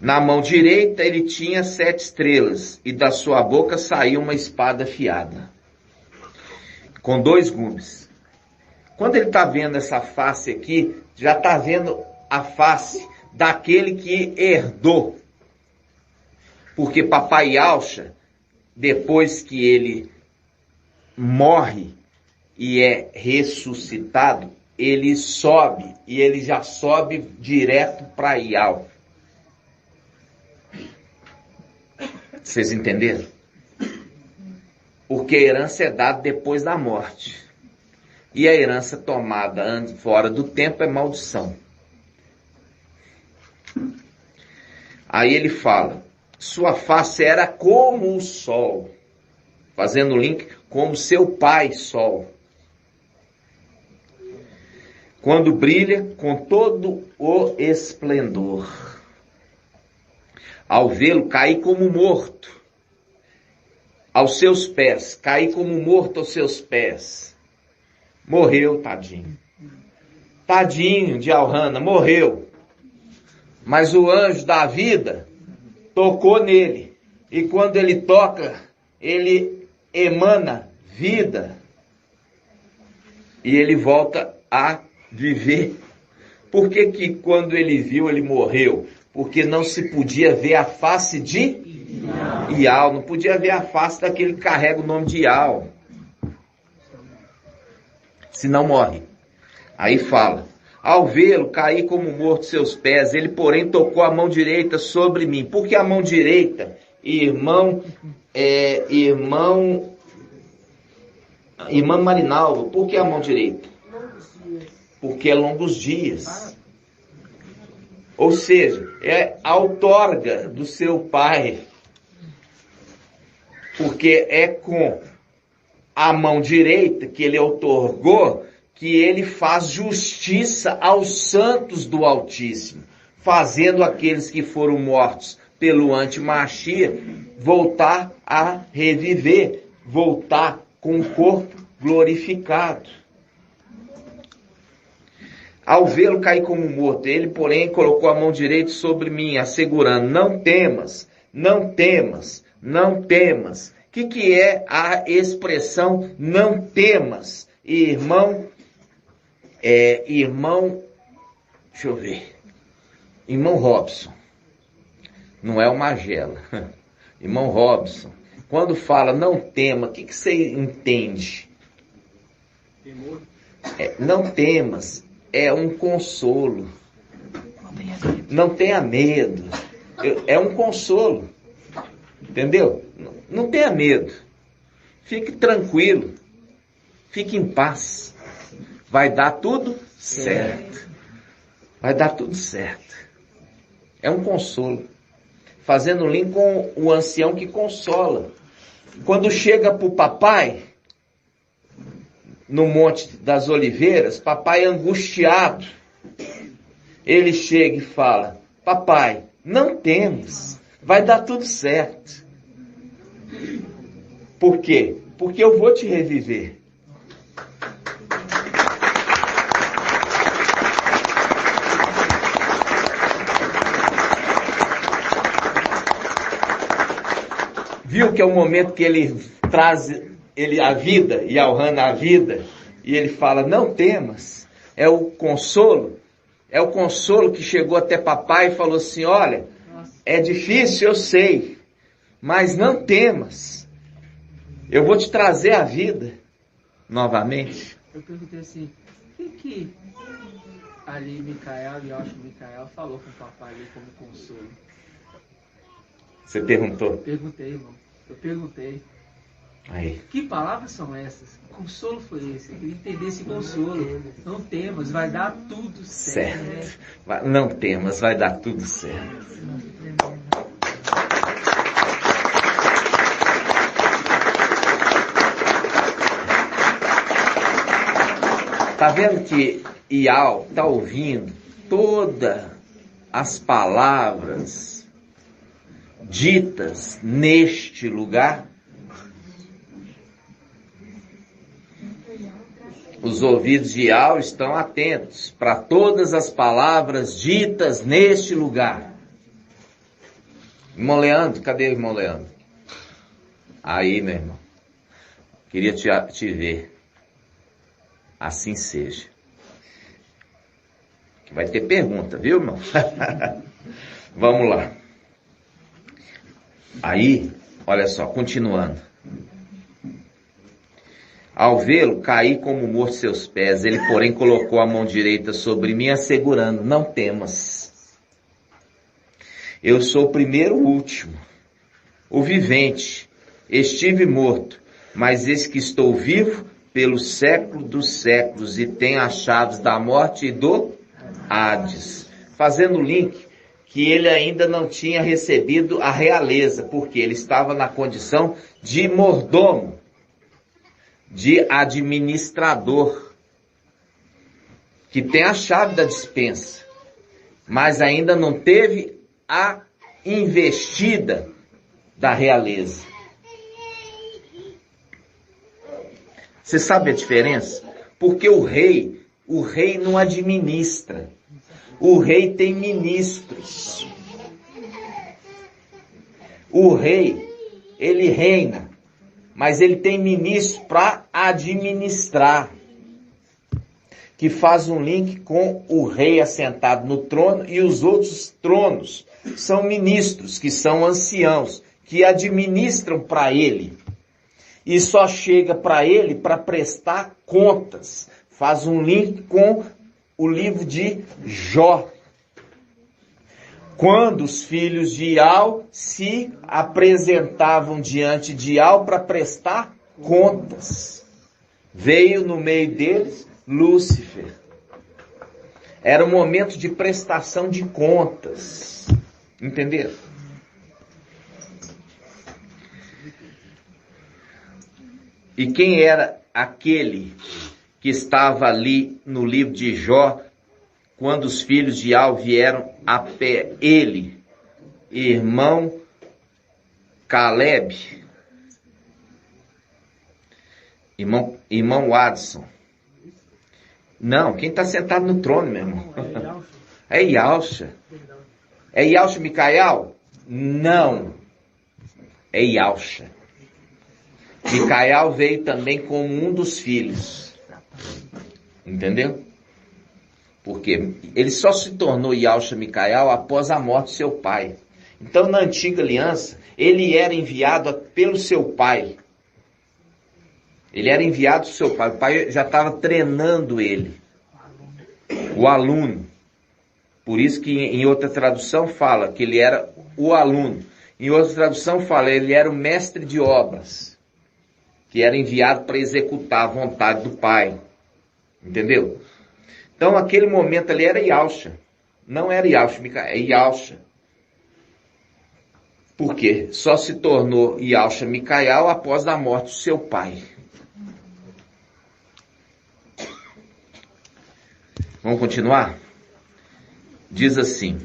Na mão direita ele tinha 7 estrelas, e da sua boca saía uma espada afiada, com 2 gumes. Quando ele está vendo essa face aqui, já está vendo a face daquele que herdou. Porque Papai Alcha, depois que ele morre e é ressuscitado, ele sobe, e ele já sobe direto para Ial. Vocês entenderam? Porque a herança é dada depois da morte. E a herança tomada fora do tempo é maldição. Aí ele fala, sua face era como o sol. Fazendo o link, como seu pai sol. Quando brilha com todo o esplendor. Ao vê-lo, caí como morto aos seus pés. Caí como morto aos seus pés. Morreu, tadinho. Tadinho de Elrana, morreu. Mas o anjo da vida tocou nele. E quando ele toca, ele emana vida. E ele volta a viver. Por que quando ele viu, ele morreu? Porque não se podia ver a face de Ial. Não podia ver a face daquele que carrega o nome de Ial. Senão morre. Aí fala: ao vê-lo, caí como morto seus pés. Ele, porém, tocou a mão direita sobre mim. Por que a mão direita? Irmão Marinalva, por que a mão direita? Porque é longos dias. Ou seja, é a outorga do seu pai. Porque é com a mão direita que ele outorgou que ele faz justiça aos santos do Altíssimo, fazendo aqueles que foram mortos pelo anti-Machia voltar a reviver, voltar com o corpo glorificado. Ao vê-lo cair como morto, ele, porém, colocou a mão direita sobre mim, assegurando: não temas, não temas, não temas. O que é a expressão não temas? Irmão, deixa eu ver, irmão Robson, não é o Magela, irmão Robson, quando fala não tema, o que você entende? Não temas, é um consolo, não tenha medo, é um consolo, entendeu? Não tenha medo, fique tranquilo, fique em paz, vai dar tudo certo, vai dar tudo certo, é um consolo, fazendo link com o ancião que consola. Quando chega para o papai, no Monte das Oliveiras, papai angustiado, ele chega e fala: papai, não temas, vai dar tudo certo. Por quê? Porque eu vou te reviver. Viu que é o momento que ele traz a vida, e Elrana a vida, e ele fala: não temas, é o consolo que chegou até papai e falou assim: olha, é difícil, eu sei, mas não temas, eu vou te trazer a vida novamente. Eu perguntei assim: o que ali Micael, e acho que Micael falou com o papai ali como consolo? Você perguntou? Perguntei, irmão. Eu perguntei. Aí. Que palavras são essas? Que consolo foi esse? Eu queria entender esse consolo. Não temas, vai dar tudo certo. Não temas, vai dar tudo certo. Tá vendo que Ial tá ouvindo todas as palavras ditas neste lugar? Os ouvidos de Ial estão atentos para todas as palavras ditas neste lugar. Irmão Leandro, cadê o irmão Leandro? Aí, meu irmão, queria te ver. Assim seja. Vai ter pergunta, viu, irmão? Vamos lá. Aí, olha só, continuando. Ao vê-lo, caí como morto seus pés. Ele, porém, colocou a mão direita sobre mim, assegurando: não temas. Eu sou o primeiro e o último, o vivente. Estive morto, mas eis que estou vivo pelo século dos séculos e tenho as chaves da morte e do Hades. Fazendo o link que ele ainda não tinha recebido a realeza, porque ele estava na condição de mordomo, de administrador, que tem a chave da despensa, mas ainda não teve a investida da realeza. Você sabe a diferença? Porque o rei não administra. O rei tem ministros. O rei, ele reina, mas ele tem ministros para administrar, que faz um link com o rei assentado no trono, e os outros tronos são ministros, que são anciãos, que administram para ele. E só chega para ele para prestar contas. Faz um link com o livro de Jó. Quando os filhos de Ial se apresentavam diante de Ial para prestar contas. Veio no meio deles Lúcifer. Era um momento de prestação de contas. Entenderam? E quem era aquele que estava ali no livro de Jó, quando os filhos de Ial vieram a pé? Ele, irmão Caleb, irmão Adson. Não, quem está sentado no trono, meu irmão? É Ialcha. É Ialcha Micael? Não. É Ialcha. Micael veio também como um dos filhos. Entendeu? Porque ele só se tornou Ialcha Micael após a morte do seu pai. Então, na antiga aliança, ele era enviado pelo seu pai. Ele era enviado do seu pai. O pai já estava treinando ele. O aluno. Por isso que em outra tradução fala que ele era o aluno. Em outra tradução fala que ele era o mestre de obras, que era enviado para executar a vontade do pai. Entendeu? Então, aquele momento ali era Ialcha. Não era Ialcha Micael, é Ialcha. Por quê? Só se tornou Ialcha Micael após a morte do seu pai. Vamos continuar? Diz assim: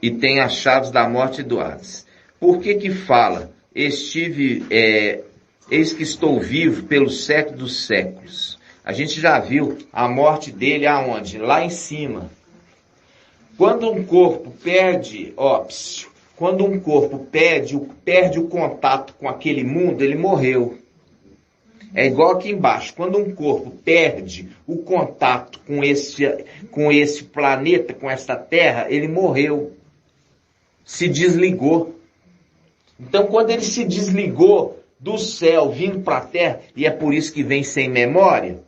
e tem as chaves da morte do Hades. Por que fala? Eis que estou vivo pelos séculos dos séculos. A gente já viu a morte dele aonde? Lá em cima. Quando um corpo perde o contato com aquele mundo, ele morreu. É igual aqui embaixo. Quando um corpo perde o contato com esse planeta, com essa terra, ele morreu. Se desligou. Então, quando ele se desligou do céu, vindo para a terra, e é por isso que vem sem memória,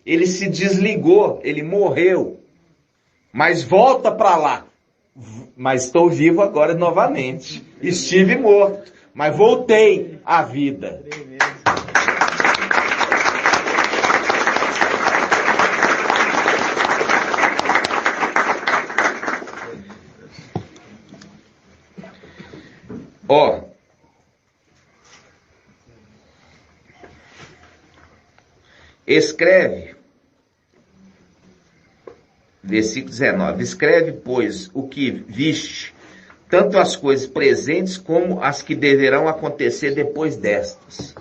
ele se desligou, ele morreu. Mas volta para lá. Mas estou vivo agora novamente. Estive morto, mas voltei à vida. Ó, escreve, versículo 19, escreve, pois, o que viste, tanto as coisas presentes como as que deverão acontecer depois destas.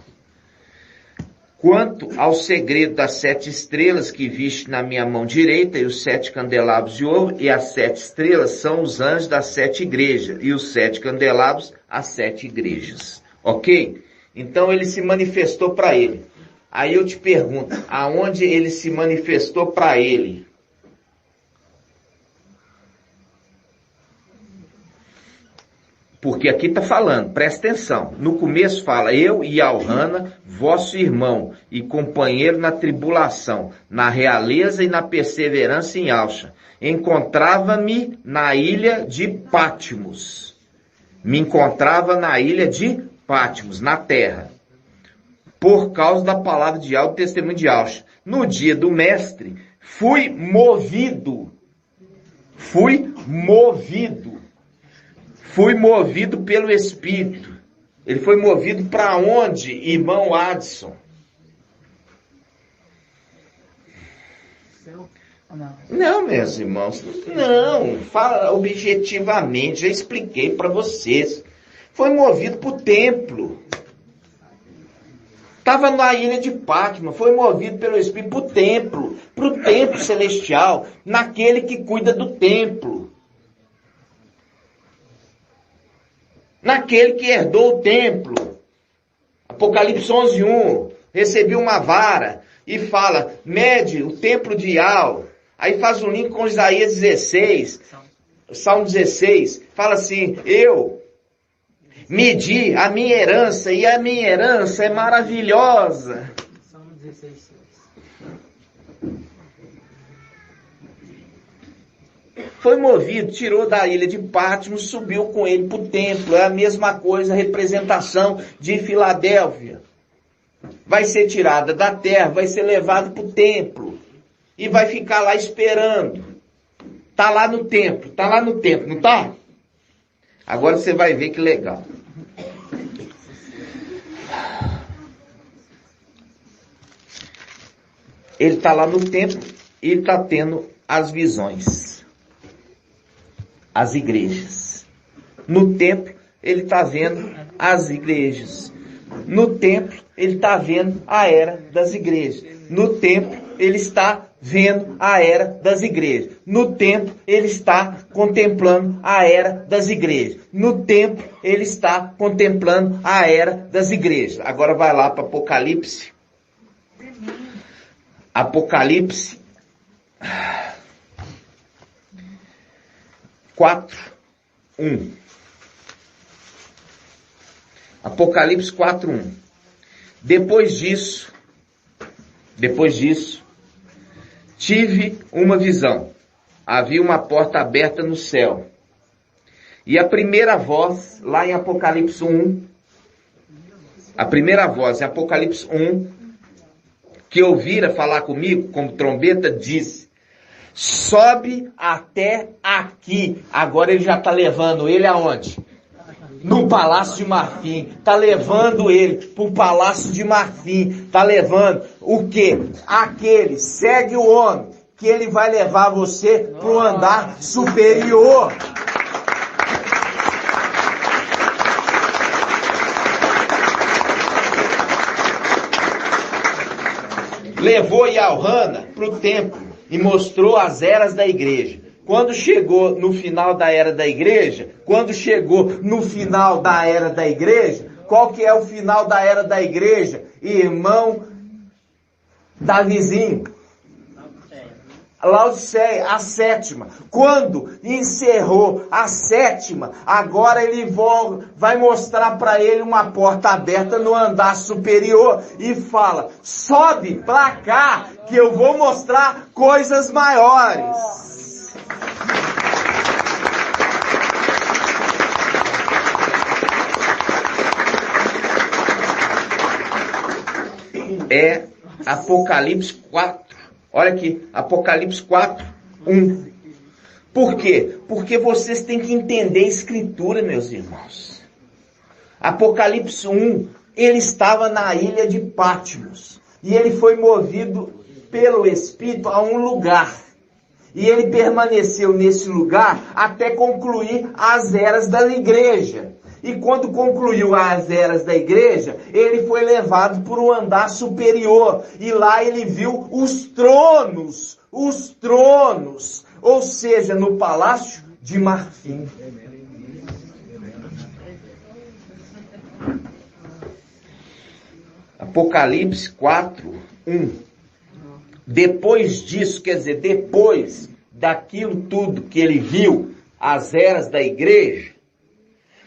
Quanto ao segredo das 7 estrelas que viste na minha mão direita, e os 7 candelabros de ouro, e as 7 estrelas são os anjos das 7 igrejas, e os 7 candelabros, as 7 igrejas. Ok? Então ele se manifestou para ele. Aí eu te pergunto, aonde ele se manifestou para ele? Porque aqui está falando, presta atenção. No começo fala, eu e Alhana, vosso irmão e companheiro na tribulação, na realeza e na perseverança em Alcha. Encontrava-me na ilha de Patmos. Me encontrava na ilha de Patmos, na terra. Por causa da palavra de Aldo, testemunho de Alcha. No dia do mestre, fui movido pelo Espírito. Ele foi movido para onde, irmão Adson? Não. Não, meus irmãos, não. Fala objetivamente, já expliquei para vocês. Foi movido para o templo. Estava na ilha de Patmos, foi movido pelo Espírito para o templo celestial, naquele que cuida do templo. Naquele que herdou o templo. Apocalipse 11:1, recebeu uma vara e fala, mede o templo de Ial. Aí faz um link com Isaías 16, Salmo 16, fala assim, eu medi a minha herança e a minha herança é maravilhosa. Salmo 16. Foi movido, tirou da ilha de Patmos, subiu com ele para o templo. É a mesma coisa, a representação de Filadélfia. Vai ser tirada da terra, vai ser levado para o templo. E vai ficar lá esperando. Tá lá no templo, não tá? Agora você vai ver que legal. Ele está lá no templo e ele está tendo as visões. As igrejas. No templo, ele está vendo as igrejas. No templo, ele está vendo a era das igrejas. No templo, ele está vendo a era das igrejas. No templo, ele está contemplando a era das igrejas. No templo, ele está contemplando a era das igrejas. Agora vai lá para Apocalipse. Apocalipse 4:1. Apocalipse 4:1. Depois disso, tive uma visão. Havia uma porta aberta no céu. E a primeira voz, lá em Apocalipse 1, a primeira voz em Apocalipse 1, que ouvira falar comigo, como trombeta, disse, sobe até aqui. Agora ele já está levando ele aonde? No Palácio de Marfim. Está levando ele para o Palácio de Marfim. Está levando o quê? Aquele, segue o homem, que ele vai levar você para o andar superior. Levou Yalhana para o templo e mostrou as eras da igreja. Quando chegou no final da era da igreja, qual que é o final da era da igreja? Irmão Davizinho. Laodiceia, a sétima. Quando encerrou a sétima, agora ele vai mostrar para ele uma porta aberta no andar superior e fala, sobe para cá que eu vou mostrar coisas maiores. É Apocalipse 4. Olha aqui, Apocalipse 4:1. Por quê? Porque vocês têm que entender a Escritura, meus irmãos. Apocalipse 1, ele estava na ilha de Patmos. E ele foi movido pelo Espírito a um lugar. E ele permaneceu nesse lugar até concluir as eras da igreja. E quando concluiu as eras da igreja, ele foi levado por um andar superior. E lá ele viu os tronos, ou seja, no Palácio de Marfim. Apocalipse 4:1. Depois disso, quer dizer, depois daquilo tudo que ele viu, as eras da igreja,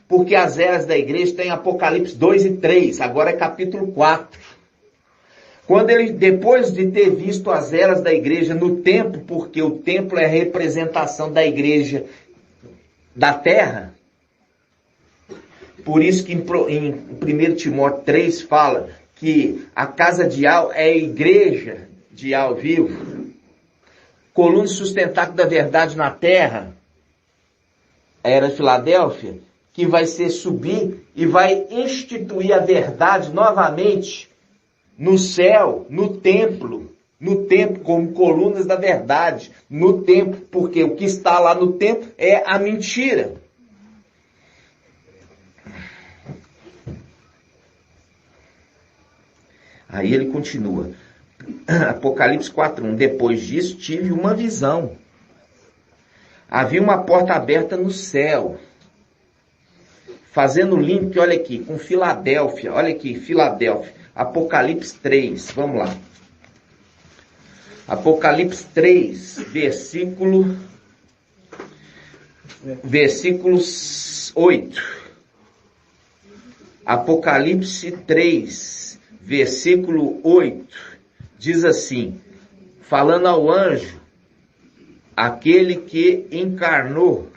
porque as eras da igreja tem Apocalipse 2 e 3, agora é capítulo 4. Quando ele, depois de ter visto as eras da igreja no templo, porque o templo é a representação da igreja da terra, por isso que em 1 Timóteo 3 fala que a casa de Al é a igreja de Al vivo, coluna sustentável da verdade na terra, era Filadélfia, que vai ser subir e vai instituir a verdade novamente no céu, no templo no templo, como colunas da verdade, no templo, porque o que está lá no templo é a mentira. Aí ele continua, Apocalipse 4:1, depois disso tive uma visão. Havia uma porta aberta no céu, fazendo link, olha aqui, com Filadélfia, olha aqui, Filadélfia, Apocalipse 3, vamos lá. Apocalipse 3, versículos 8. Apocalipse 3, versículo 8, diz assim, falando ao anjo, aquele que encarnou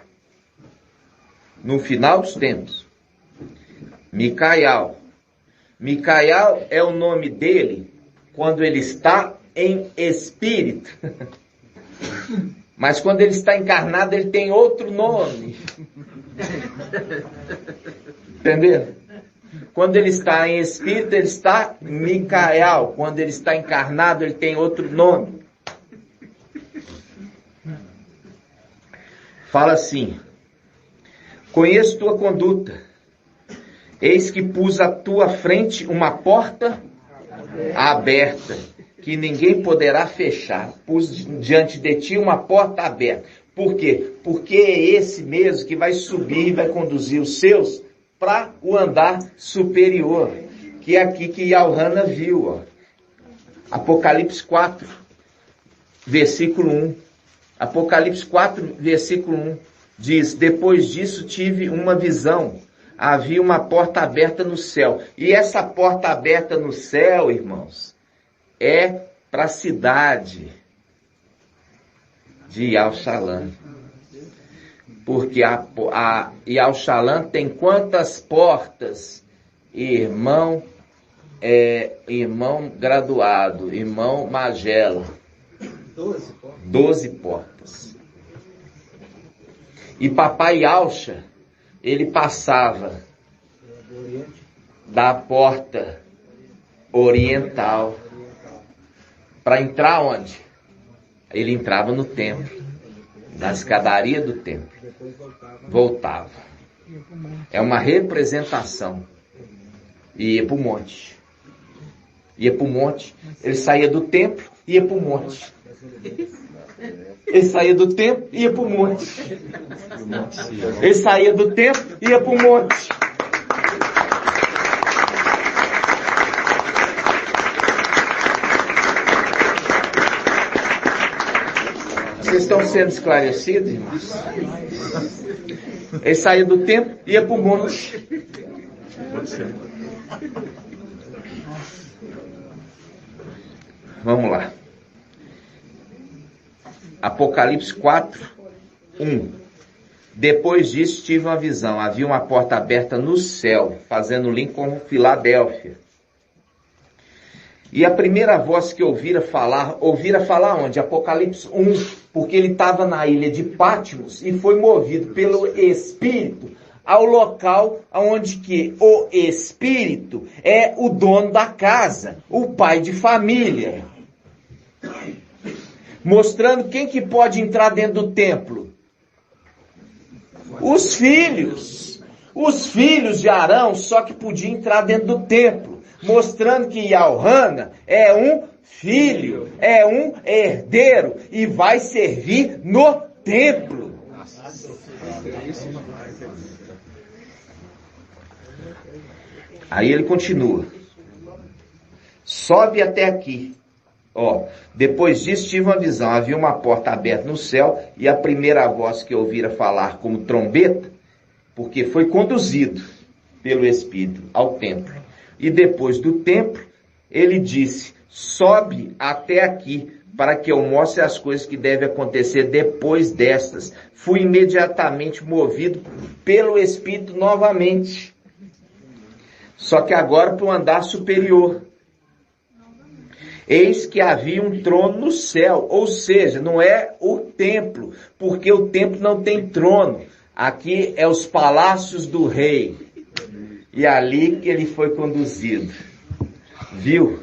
no final dos tempos, Micael. Micael é o nome dele quando ele está em espírito. Mas quando ele está encarnado, ele tem outro nome. Entendeu? Quando ele está em espírito, ele está Micael. Quando ele está encarnado, ele tem outro nome. Fala assim, conheço tua conduta, eis que pus à tua frente uma porta aberta, que ninguém poderá fechar. Pus diante de ti uma porta aberta. Por quê? Porque é esse mesmo que vai subir e vai conduzir os seus para o andar superior, que é aqui que Yalhana viu. Ó. Apocalipse 4, versículo 1. Apocalipse 4, versículo 1, diz, depois disso tive uma visão, havia uma porta aberta no céu. E essa porta aberta no céu, irmãos, é para a cidade de Yal-Shalom. Porque a Yal-Shalom tem quantas portas? Irmão graduado, irmão Magela. 12 portas. E papai Alcha, ele passava da porta oriental para entrar onde? Ele entrava no templo, na escadaria do templo. Voltava. É uma representação. E ia para o monte. Ia para o monte. Ele saía do templo e ia para o monte. Ele saía do templo e ia para o monte. Ele saía do templo e ia para o monte. Vocês estão sendo esclarecidos, irmãos? Ele saía do templo e ia para o monte. Vamos lá. Apocalipse 4, 1. Depois disso tive uma visão. Havia uma porta aberta no céu, fazendo link com Filadélfia. E a primeira voz que ouvira falar onde? Apocalipse 1. Porque ele estava na ilha de Patmos e foi movido pelo Espírito ao local onde que o Espírito é o dono da casa, o pai de família. Mostrando quem que pode entrar dentro do templo. Os filhos de Arão só que podiam entrar dentro do templo. Mostrando que Yalhana é um filho, é um herdeiro e vai servir no templo. Aí ele continua. Sobe até aqui. Ó, depois disso tive uma visão, havia uma porta aberta no céu e a primeira voz que eu ouvira falar como trombeta, porque foi conduzido pelo Espírito ao templo. E depois do templo, ele disse, sobe até aqui para que eu mostre as coisas que devem acontecer depois destas. Fui imediatamente movido pelo Espírito novamente. Só que agora para o andar superior. Eis que havia um trono no céu, ou seja, não é o templo, porque o templo não tem trono. Aqui é os palácios do rei. E ali que ele foi conduzido. Viu?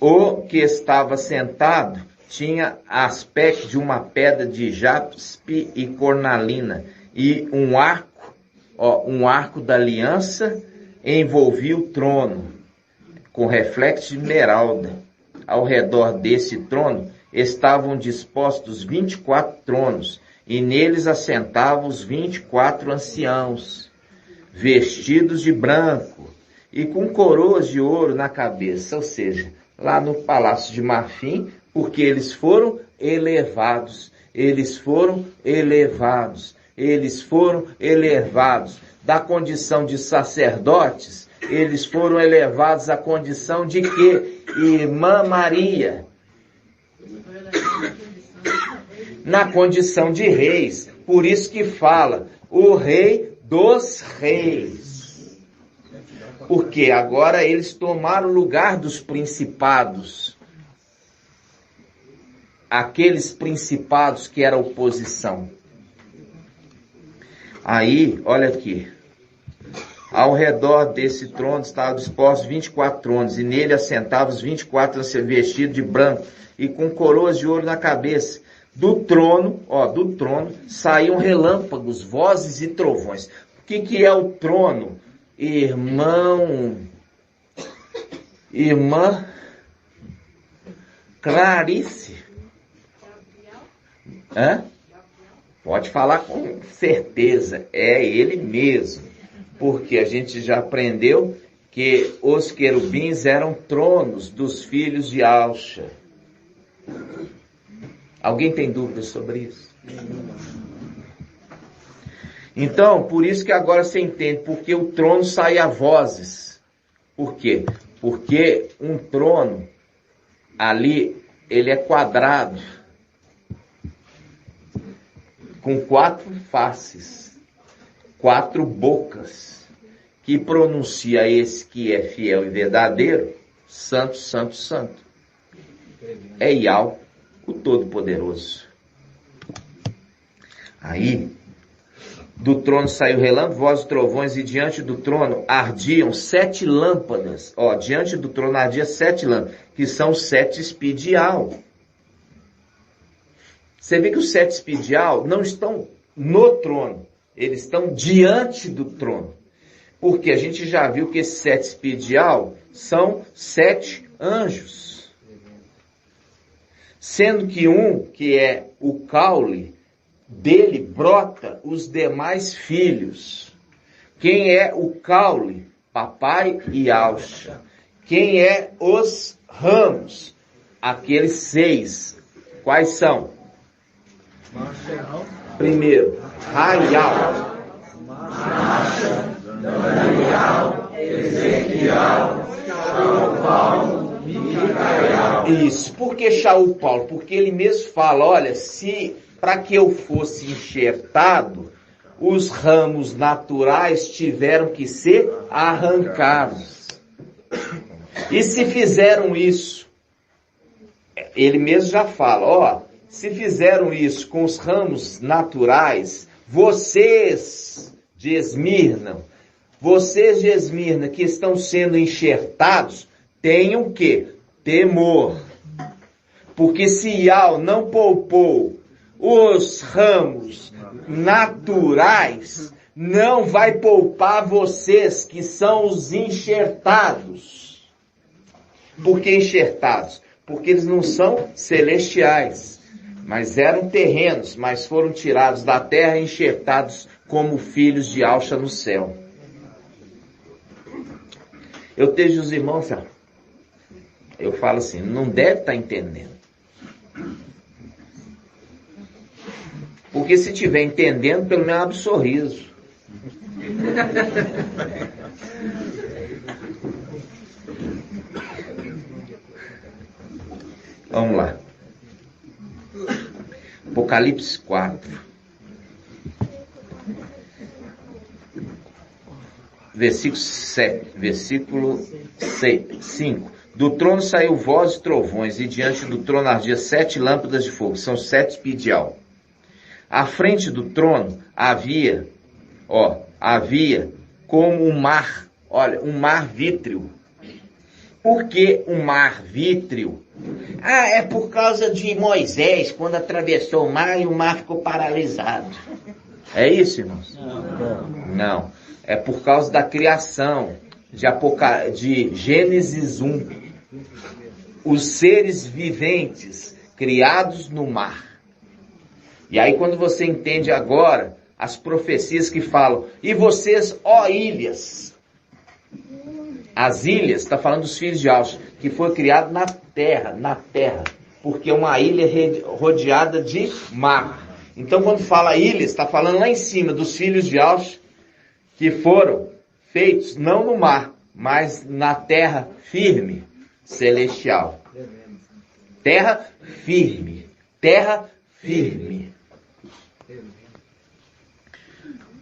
O que estava sentado tinha aspecto de uma pedra de jaspe e cornalina, e um arco da aliança envolvia o trono, com reflexo de esmeralda. Ao redor desse trono estavam dispostos 24 tronos, e neles assentavam os 24 anciãos, vestidos de branco e com coroas de ouro na cabeça, ou seja, lá no Palácio de Marfim, porque eles foram elevados, eles foram elevados, eles foram elevados da condição de sacerdotes, eles foram elevados à condição de quê? Irmã Maria. Na condição de reis, por isso que fala, o rei dos reis. Porque agora eles tomaram o lugar dos principados. Aqueles principados que eram oposição. Aí, olha aqui. Ao redor desse trono estavam dispostos 24 tronos, e nele assentavam os 24 vestidos de branco e com coroas de ouro na cabeça. Do trono saíam relâmpagos, vozes e trovões. O que é o trono? Irmã Clarice. Hã? Pode falar com certeza, é ele mesmo. Porque a gente já aprendeu que os querubins eram tronos dos filhos de Alcha. Alguém tem dúvidas sobre isso? Então, por isso que agora você entende porque o trono sai a vozes. Por quê? Porque um trono ali, ele é quadrado, com 4 faces, 4 bocas, que pronuncia esse que é fiel e verdadeiro, santo, santo, santo. É Yahweh, o Todo-Poderoso. Aí, do trono saiu relâmpago, vozes, trovões, e diante do trono ardiam 7 lâmpadas. Diante do trono ardiam 7 lâmpadas, que são 7 espedial. Você vê que os 7 espedial não estão no trono, eles estão diante do trono. Porque a gente já viu que esses 7 espedial são 7 anjos. Sendo que um, que é o caule, dele brota os demais filhos. Quem é o caule? Papai e Alcha. Quem é os ramos? Aqueles 6. Quais são? Primeiro, Raial. Daniel, Ezequiel, Shaul Paulo, Micael. Isso, por que Shaul Paulo? Porque ele mesmo fala, olha, se para que eu fosse enxertado, os ramos naturais tiveram que ser arrancados. E se fizeram isso, ele mesmo já fala, se fizeram isso com os ramos naturais, vocês de Esmirna que estão sendo enxertados, tenham o quê? Temor. Porque se Yahweh não poupou os ramos naturais, não vai poupar vocês que são os enxertados. Por que enxertados? Porque eles não são celestiais, mas eram terrenos, mas foram tirados da terra e enxertados como filhos de Alcha no céu. Eu tejo os irmãos, eu falo assim, não deve estar entendendo. Porque se estiver entendendo, pelo menos abre um sorriso. Vamos lá. Apocalipse 4. Versículo 5. Do trono saiu vozes e trovões, e diante do trono ardia 7 lâmpadas de fogo. São 7 espedial. À frente do trono havia como um mar, um mar vítreo, Por que o mar vítreo? Ah, é por causa de Moisés, quando atravessou o mar e o mar ficou paralisado. É isso, irmãos? Não. É por causa da criação de Gênesis 1. Os seres viventes criados no mar. E aí quando você entende agora as profecias que falam, e vocês, ó ilhas. As ilhas, está falando dos filhos de Alcha, que foi criado na terra, porque é uma ilha rodeada de mar. Então quando fala ilhas, está falando lá em cima dos filhos de Alcha, que foram feitos não no mar, mas na terra firme, celestial. Terra firme, terra firme.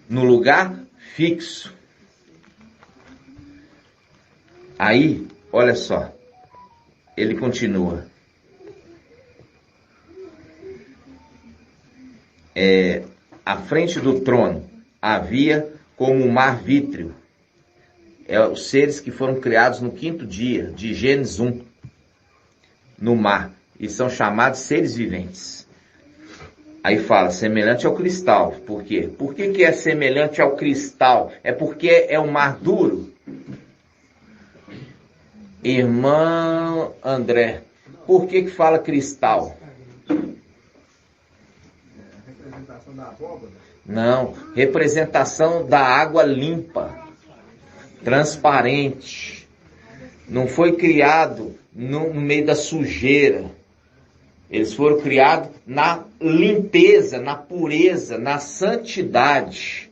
No lugar fixo. Aí, olha só, ele continua. À frente do trono havia como um mar vítreo. Os seres que foram criados no 5º dia de Gênesis 1, no mar, e são chamados seres viventes. Aí fala, semelhante ao cristal. Por quê? Por que é semelhante ao cristal? É porque é um mar duro? Irmão André, por que fala cristal? Representação da abóbora? Não, representação da água limpa, transparente. Não foi criado no meio da sujeira. Eles foram criados na limpeza, na pureza, na santidade.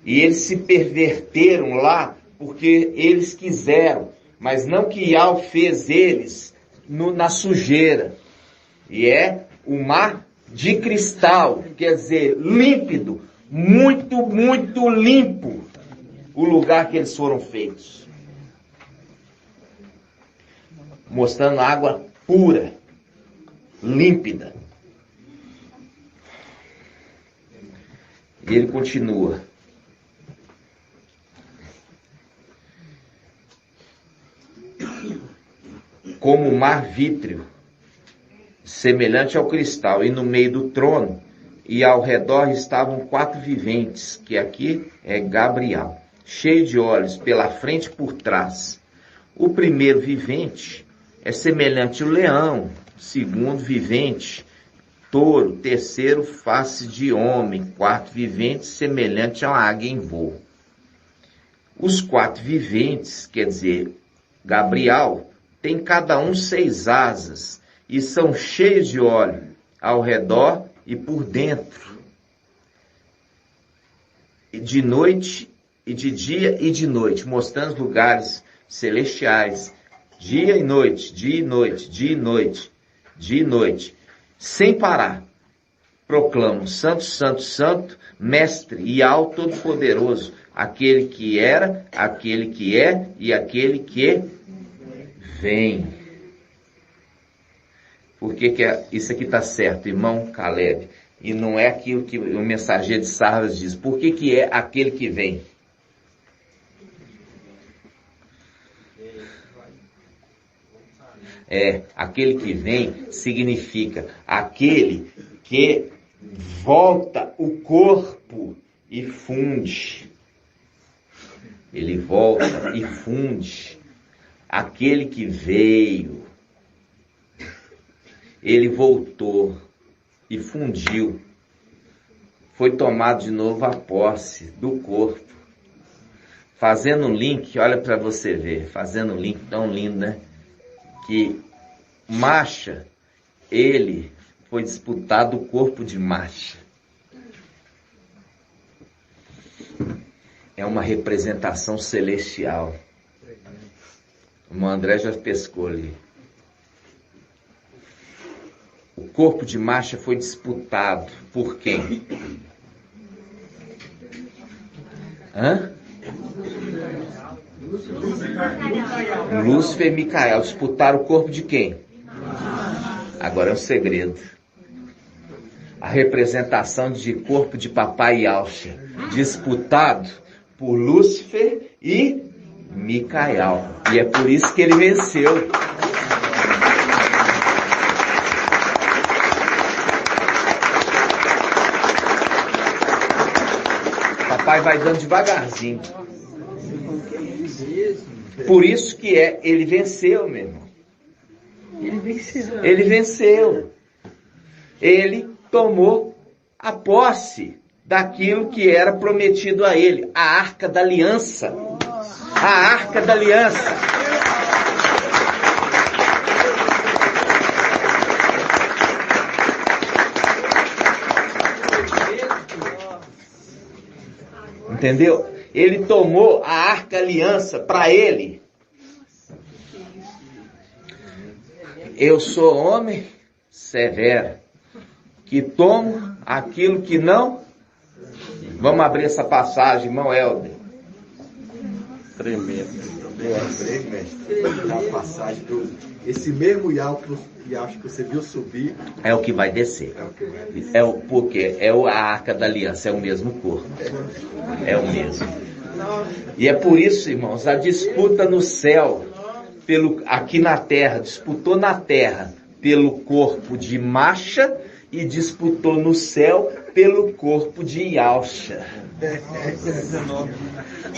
E eles se perverteram lá porque eles quiseram. Mas não que Yahweh fez eles na sujeira. E é o mar de cristal, quer dizer, límpido, muito, muito limpo, o lugar que eles foram feitos. Mostrando água pura, límpida. E ele continua. Como o mar vítreo, semelhante ao cristal, e no meio do trono, e ao redor estavam 4 viventes, que aqui é Gabriel, cheio de olhos pela frente e por trás. O primeiro vivente é semelhante ao leão, segundo vivente, touro, terceiro face de homem, 4 viventes semelhante a uma águia em voo. Os 4 viventes, quer dizer, Gabriel, tem cada um 6 asas e são cheios de óleo ao redor e por dentro. E de noite e de dia e de noite, mostrando os lugares celestiais, dia e noite, dia e noite, dia e noite, dia e noite, sem parar. Proclamam: Santo, Santo, Santo, Mestre e Alto Todo-Poderoso, aquele que era, aquele que é e aquele que vem. Por que isso aqui está certo, irmão Caleb? E não é aquilo que o mensageiro de Sardas diz. Por que é aquele que vem? Aquele que vem significa aquele que volta o corpo e funde. Ele volta e funde. Aquele que veio, ele voltou e fundiu. Foi tomado de novo a posse do corpo. Fazendo um link, olha para você ver, fazendo um link tão lindo, né? Que Macha, ele foi disputado o corpo de Macha. É uma representação celestial. O André já pescou ali. O corpo de Macha foi disputado por quem? Lúcifer e Micael disputaram o corpo de quem? Agora é um segredo. A representação de corpo de papai Yahshua, disputado por Lúcifer e Micael. E é por isso que ele venceu. Papai vai dando devagarzinho. Por isso que ele venceu, meu irmão. Ele venceu. Ele tomou a posse daquilo que era prometido a ele, a Arca da Aliança. A Arca da Aliança. Entendeu? Ele tomou a Arca Aliança para ele. Eu sou homem severo, que tomo aquilo que não... Vamos abrir essa passagem, irmão Helder. Tremendo. A passagem esse mesmo Yaucho que você viu subir. É o que vai descer. Porque a Arca da Aliança, é o mesmo corpo. É o mesmo. E é por isso, irmãos, a disputa no céu, aqui na terra, disputou na terra pelo corpo de Macha e disputou no céu pelo corpo de Yaucha.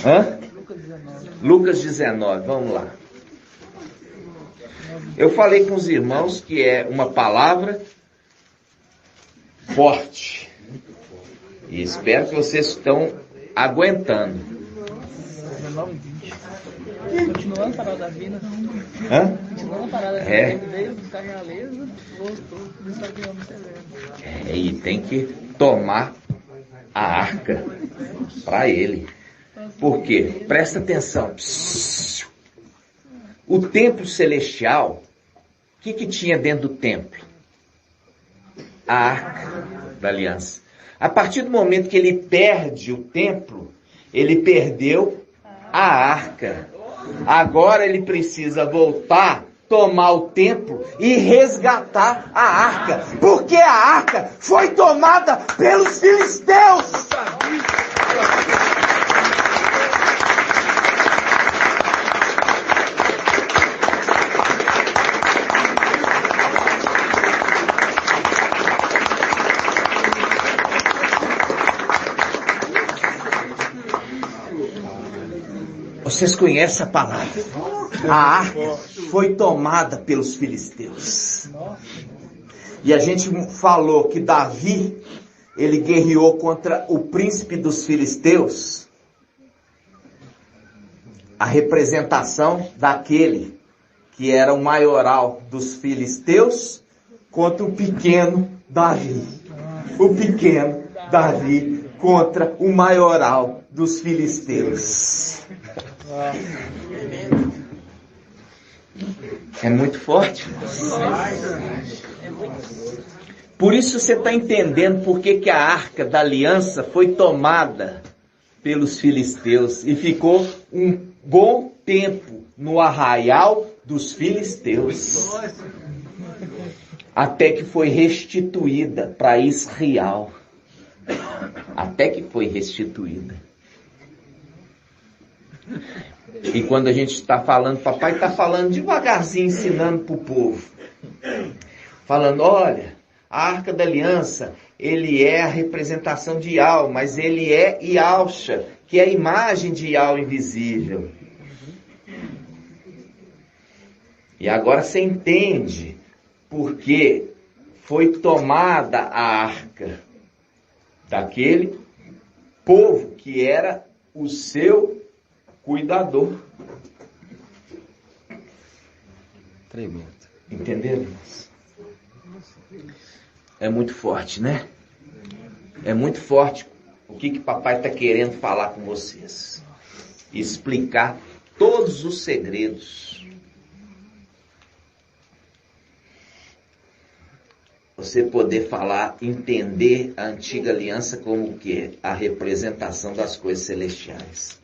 Hã? Lucas 19, vamos lá. Eu falei com os irmãos que é uma palavra forte. E espero que vocês estão aguentando. 19 e 20. Continuando a parada da vida. Hã? Continuando a parada da vida. Veio buscar realeza, voltou, começou a ganhar homem severo. E tem que tomar a arca para ele. Por quê? Presta atenção. O templo celestial, o que tinha dentro do templo? A Arca da Aliança. A partir do momento que ele perde o templo, ele perdeu a arca. Agora ele precisa voltar, tomar o templo e resgatar a arca. Porque a arca foi tomada pelos filisteus. Vocês conhecem a palavra. A arca foi tomada pelos filisteus. E a gente falou que Davi, ele guerreou contra o príncipe dos filisteus. A representação daquele que era o maioral dos filisteus contra o pequeno Davi. O pequeno Davi contra o maioral dos filisteus. É muito forte. Por isso você está entendendo por que a Arca da Aliança foi tomada pelos filisteus e ficou um bom tempo no arraial dos filisteus, até que foi restituída para Israel. Até que foi restituída. E quando a gente está falando, papai está falando devagarzinho, ensinando para o povo. Falando, olha, a Arca da Aliança, ele é a representação de Yahweh, mas ele é Yahusha, que é a imagem de Yahweh invisível. E agora você entende por que foi tomada a arca daquele povo que era o seu cuidador. Tremendo. Entenderam? É muito forte, né? É muito forte o que papai está querendo falar com vocês. Explicar todos os segredos. Você poder falar, entender a antiga aliança como o que? A representação das coisas celestiais.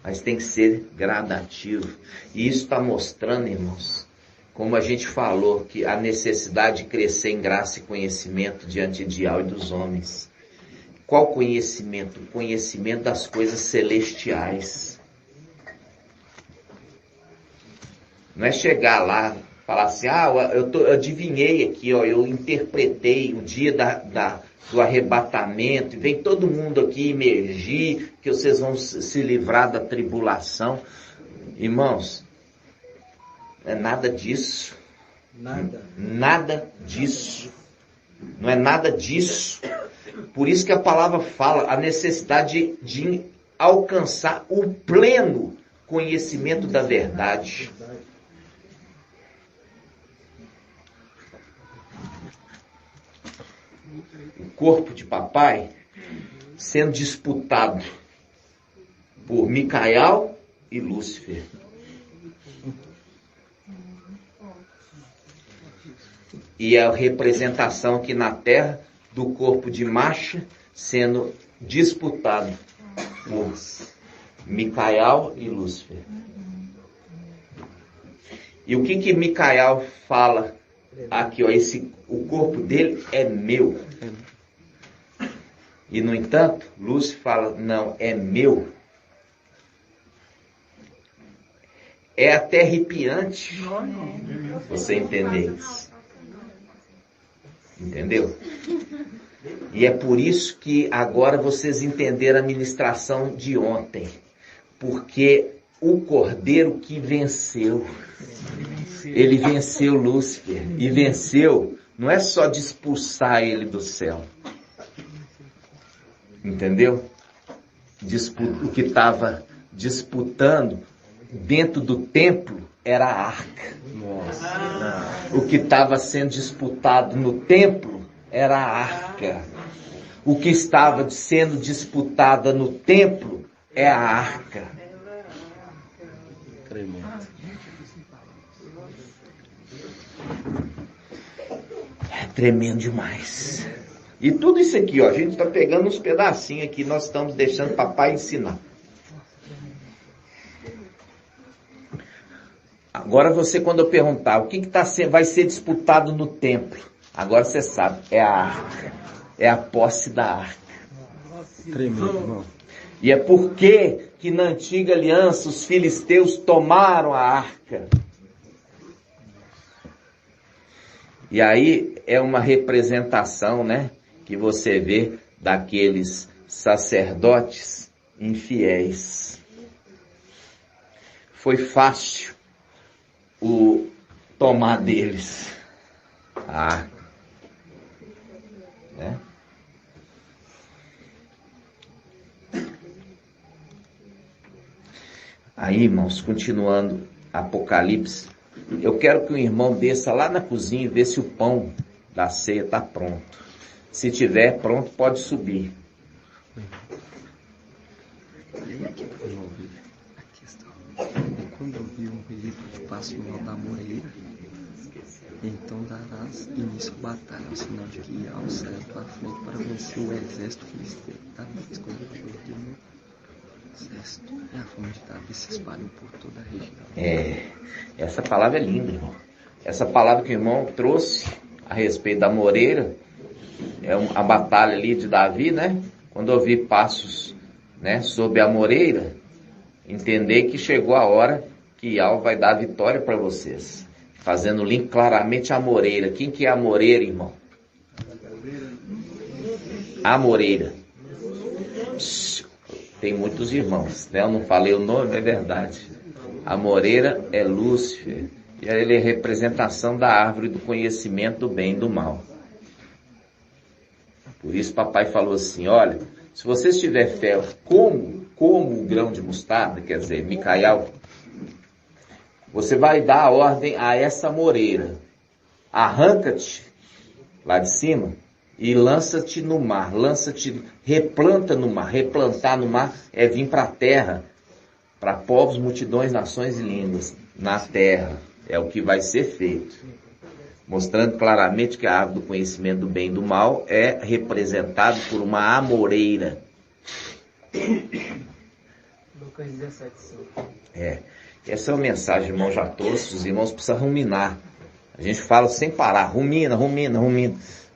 Mas tem que ser gradativo. E isso está mostrando, irmãos, como a gente falou, que a necessidade de crescer em graça e conhecimento diante de Yahweh e dos homens. Qual conhecimento? O conhecimento das coisas celestiais. Não é chegar lá, falar assim, eu adivinhei aqui, ó, eu interpretei o dia do arrebatamento, e vem todo mundo aqui emergir, que vocês vão se livrar da tribulação. Irmãos, não é nada disso. Nada disso. Não é nada disso. Por isso que a palavra fala a necessidade de alcançar o pleno conhecimento da verdade. O corpo de papai sendo disputado por Micael e Lúcifer. E a representação aqui na terra do corpo de Masha sendo disputado por Micael e Lúcifer. E o que Micael fala aqui, ó, o corpo dele é meu. E no entanto, Lúcifer fala, não, é meu. É até arrepiante você entender isso. Entendeu? E é por isso que agora vocês entenderam a ministração de ontem. Porque o Cordeiro que venceu, ele venceu Lúcifer. E venceu, não é só de expulsar ele do céu. Entendeu? O que estava disputando dentro do templo era a arca. O que estava sendo disputado no templo era a arca. O que estava sendo disputada no templo é a arca. É tremendo demais. E tudo isso aqui, ó, a gente está pegando uns pedacinhos aqui, nós estamos deixando papai ensinar. Agora você, quando eu perguntar o que vai ser disputado no templo, agora você sabe, é a arca. É a posse da arca. Tremendo, irmão. E é porque que na antiga aliança os filisteus tomaram a arca. E aí é uma representação, né, que você vê daqueles sacerdotes infiéis. Foi fácil o tomar deles a arca, né? Aí, irmãos, continuando Apocalipse, eu quero que o irmão desça lá na cozinha e vê se o pão da ceia está pronto. Se tiver pronto, pode subir. A questão é quando eu vi um rei que passa o mal da moreira, então darás início à batalha, ao sinal de que irá ao céu para frente para vencer o exército filisteu. Davi fez quando ele perdeu o exército. E a fome de Davi se espalhou por toda a região. Essa palavra é linda, irmão. Essa palavra que o irmão trouxe a respeito da moreira, é a batalha ali de Davi, né? Quando eu vi passos, né, sobre a moreira, entender que chegou a hora que Yahweh vai dar a vitória para vocês. Fazendo link claramente a moreira. Quem que é a moreira, irmão? A moreira. Tem muitos irmãos, né? Eu não falei o nome, é verdade. A moreira é Lúcifer. E ele é representação da árvore do conhecimento do bem e do mal. Por isso papai falou assim, olha, se vocês tiverem fé como o grão de mostarda, quer dizer, Micael, você vai dar a ordem a essa moreira. Arranca-te lá de cima e lança-te no mar. Replanta no mar. Replantar no mar é vir para a terra, para povos, multidões, nações e línguas. Na terra é o que vai ser feito. Mostrando claramente que a árvore do conhecimento do bem e do mal é representada por uma amoreira. Lucas 17:5. Essa é uma mensagem, irmão, já trouxe. Os irmãos precisam ruminar. A gente fala sem parar, rumina.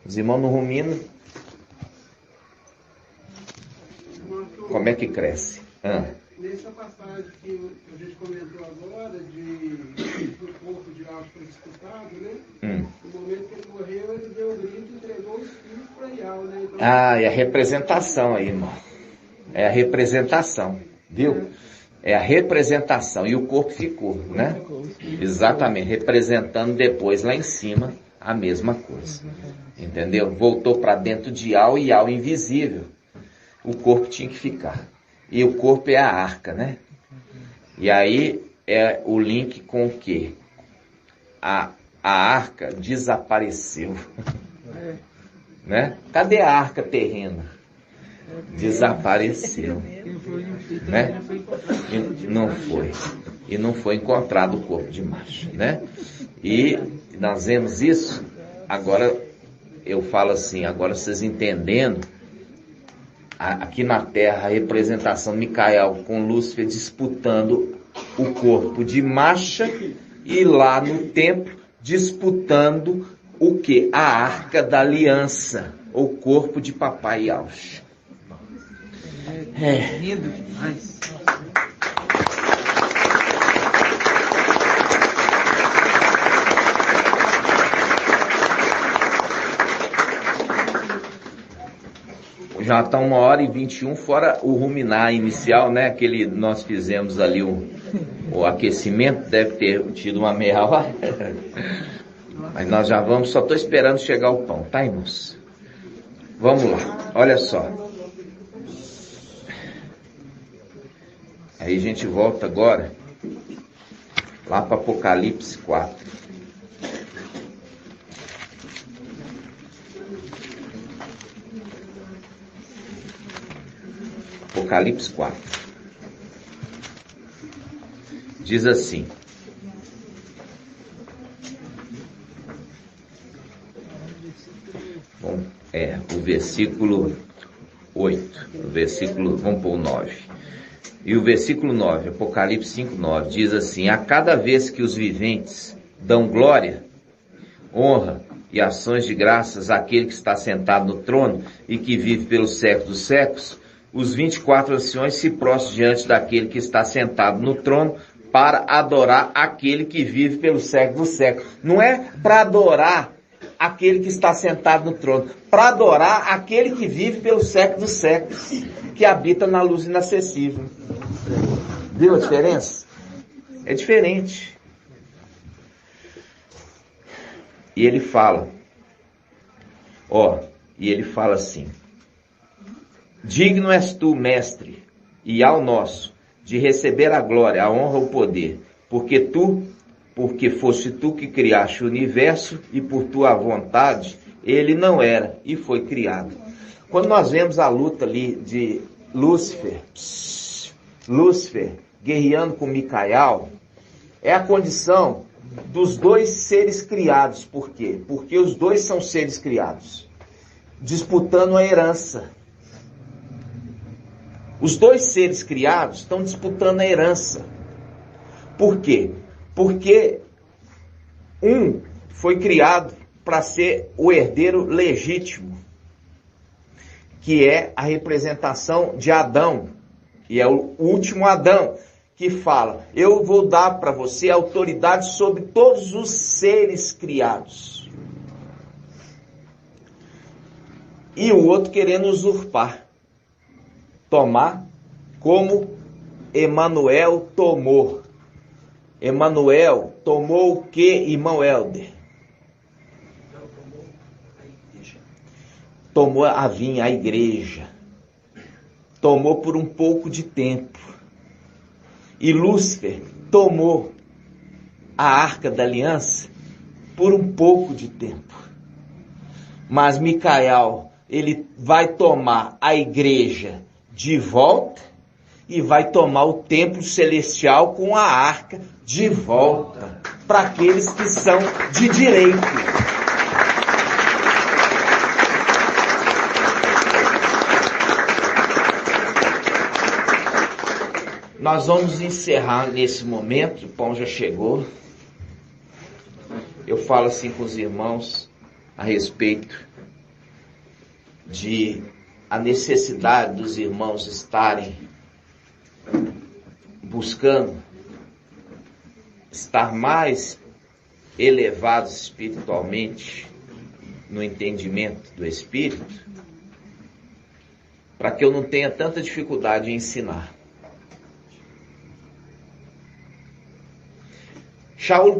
Os irmãos não ruminam. Como é que cresce? nessa passagem que a gente comentou agora, do corpo de Auschwitz foi disputado, né? No momento que ele morreu, ele deu o grito e entregou o espírito para Ial, né? Então, é a representação aí, irmão. É a representação, viu? É a representação. E o corpo ficou, né? Exatamente, representando depois lá em cima a mesma coisa. Entendeu? Voltou para dentro de Ial e Ial invisível. O corpo tinha que ficar. E o corpo é a arca, né? E aí é o link com o quê? A arca desapareceu. Né? Cadê a arca terrena? Desapareceu. Né? E não foi. E não foi encontrado o corpo de macho, né? E nós vemos isso. Agora eu falo assim, agora vocês entendendo, aqui na Terra, a representação de Micael com Lúcifer disputando o corpo de Masha e lá no templo disputando o que? A Arca da Aliança, o corpo de Papai Yahshua. Lindo demais. Já está 1h21, fora o ruminar inicial, né? Aquele nós fizemos ali o aquecimento, deve ter tido uma meia hora. Mas nós já vamos, só estou esperando chegar o pão, tá, irmãos? Vamos lá, olha só. Aí a gente volta agora lá para Apocalipse 4. Apocalipse 4. Diz assim. Bom, o versículo 8. O versículo, vamos pôr o 9. E o versículo 9, Apocalipse 5, 9, diz assim: a cada vez que os viventes dão glória, honra e ações de graças àquele que está sentado no trono e que vive pelos séculos dos séculos, os 24 anciões se prostram diante daquele que está sentado no trono para adorar aquele que vive pelos séculos dos séculos. Não é para adorar aquele que está sentado no trono, para adorar aquele que vive pelos séculos dos séculos, que habita na luz inacessível. Viu a diferença? É diferente. E ele fala, e ele fala assim: digno és tu, mestre, e ao nosso, de receber a glória, a honra, o poder, porque foste tu que criaste o universo e por tua vontade ele não era e foi criado. Quando nós vemos a luta ali de Lúcifer guerreando com Micael, é a condição dos dois seres criados. Por quê? Porque os dois são seres criados, disputando a herança. Os dois seres criados estão disputando a herança. Por quê? Porque um foi criado para ser o herdeiro legítimo, que é a representação de Adão, e é o último Adão, que fala: eu vou dar para você autoridade sobre todos os seres criados. E o outro querendo usurpar, tomar como Emanuel tomou. Emanuel tomou o que, irmão Helder? Tomou a vinha, a igreja. Tomou por um pouco de tempo. E Lúcifer tomou a arca da aliança por um pouco de tempo. Mas Micael, ele vai tomar a igreja de volta e vai tomar o templo celestial com a arca de volta para aqueles que são de direito. Nós vamos encerrar nesse momento, o pão já chegou. Eu falo assim com os irmãos a respeito de a necessidade dos irmãos estarem buscando estar mais elevados espiritualmente no entendimento do Espírito, para que eu não tenha tanta dificuldade em ensinar.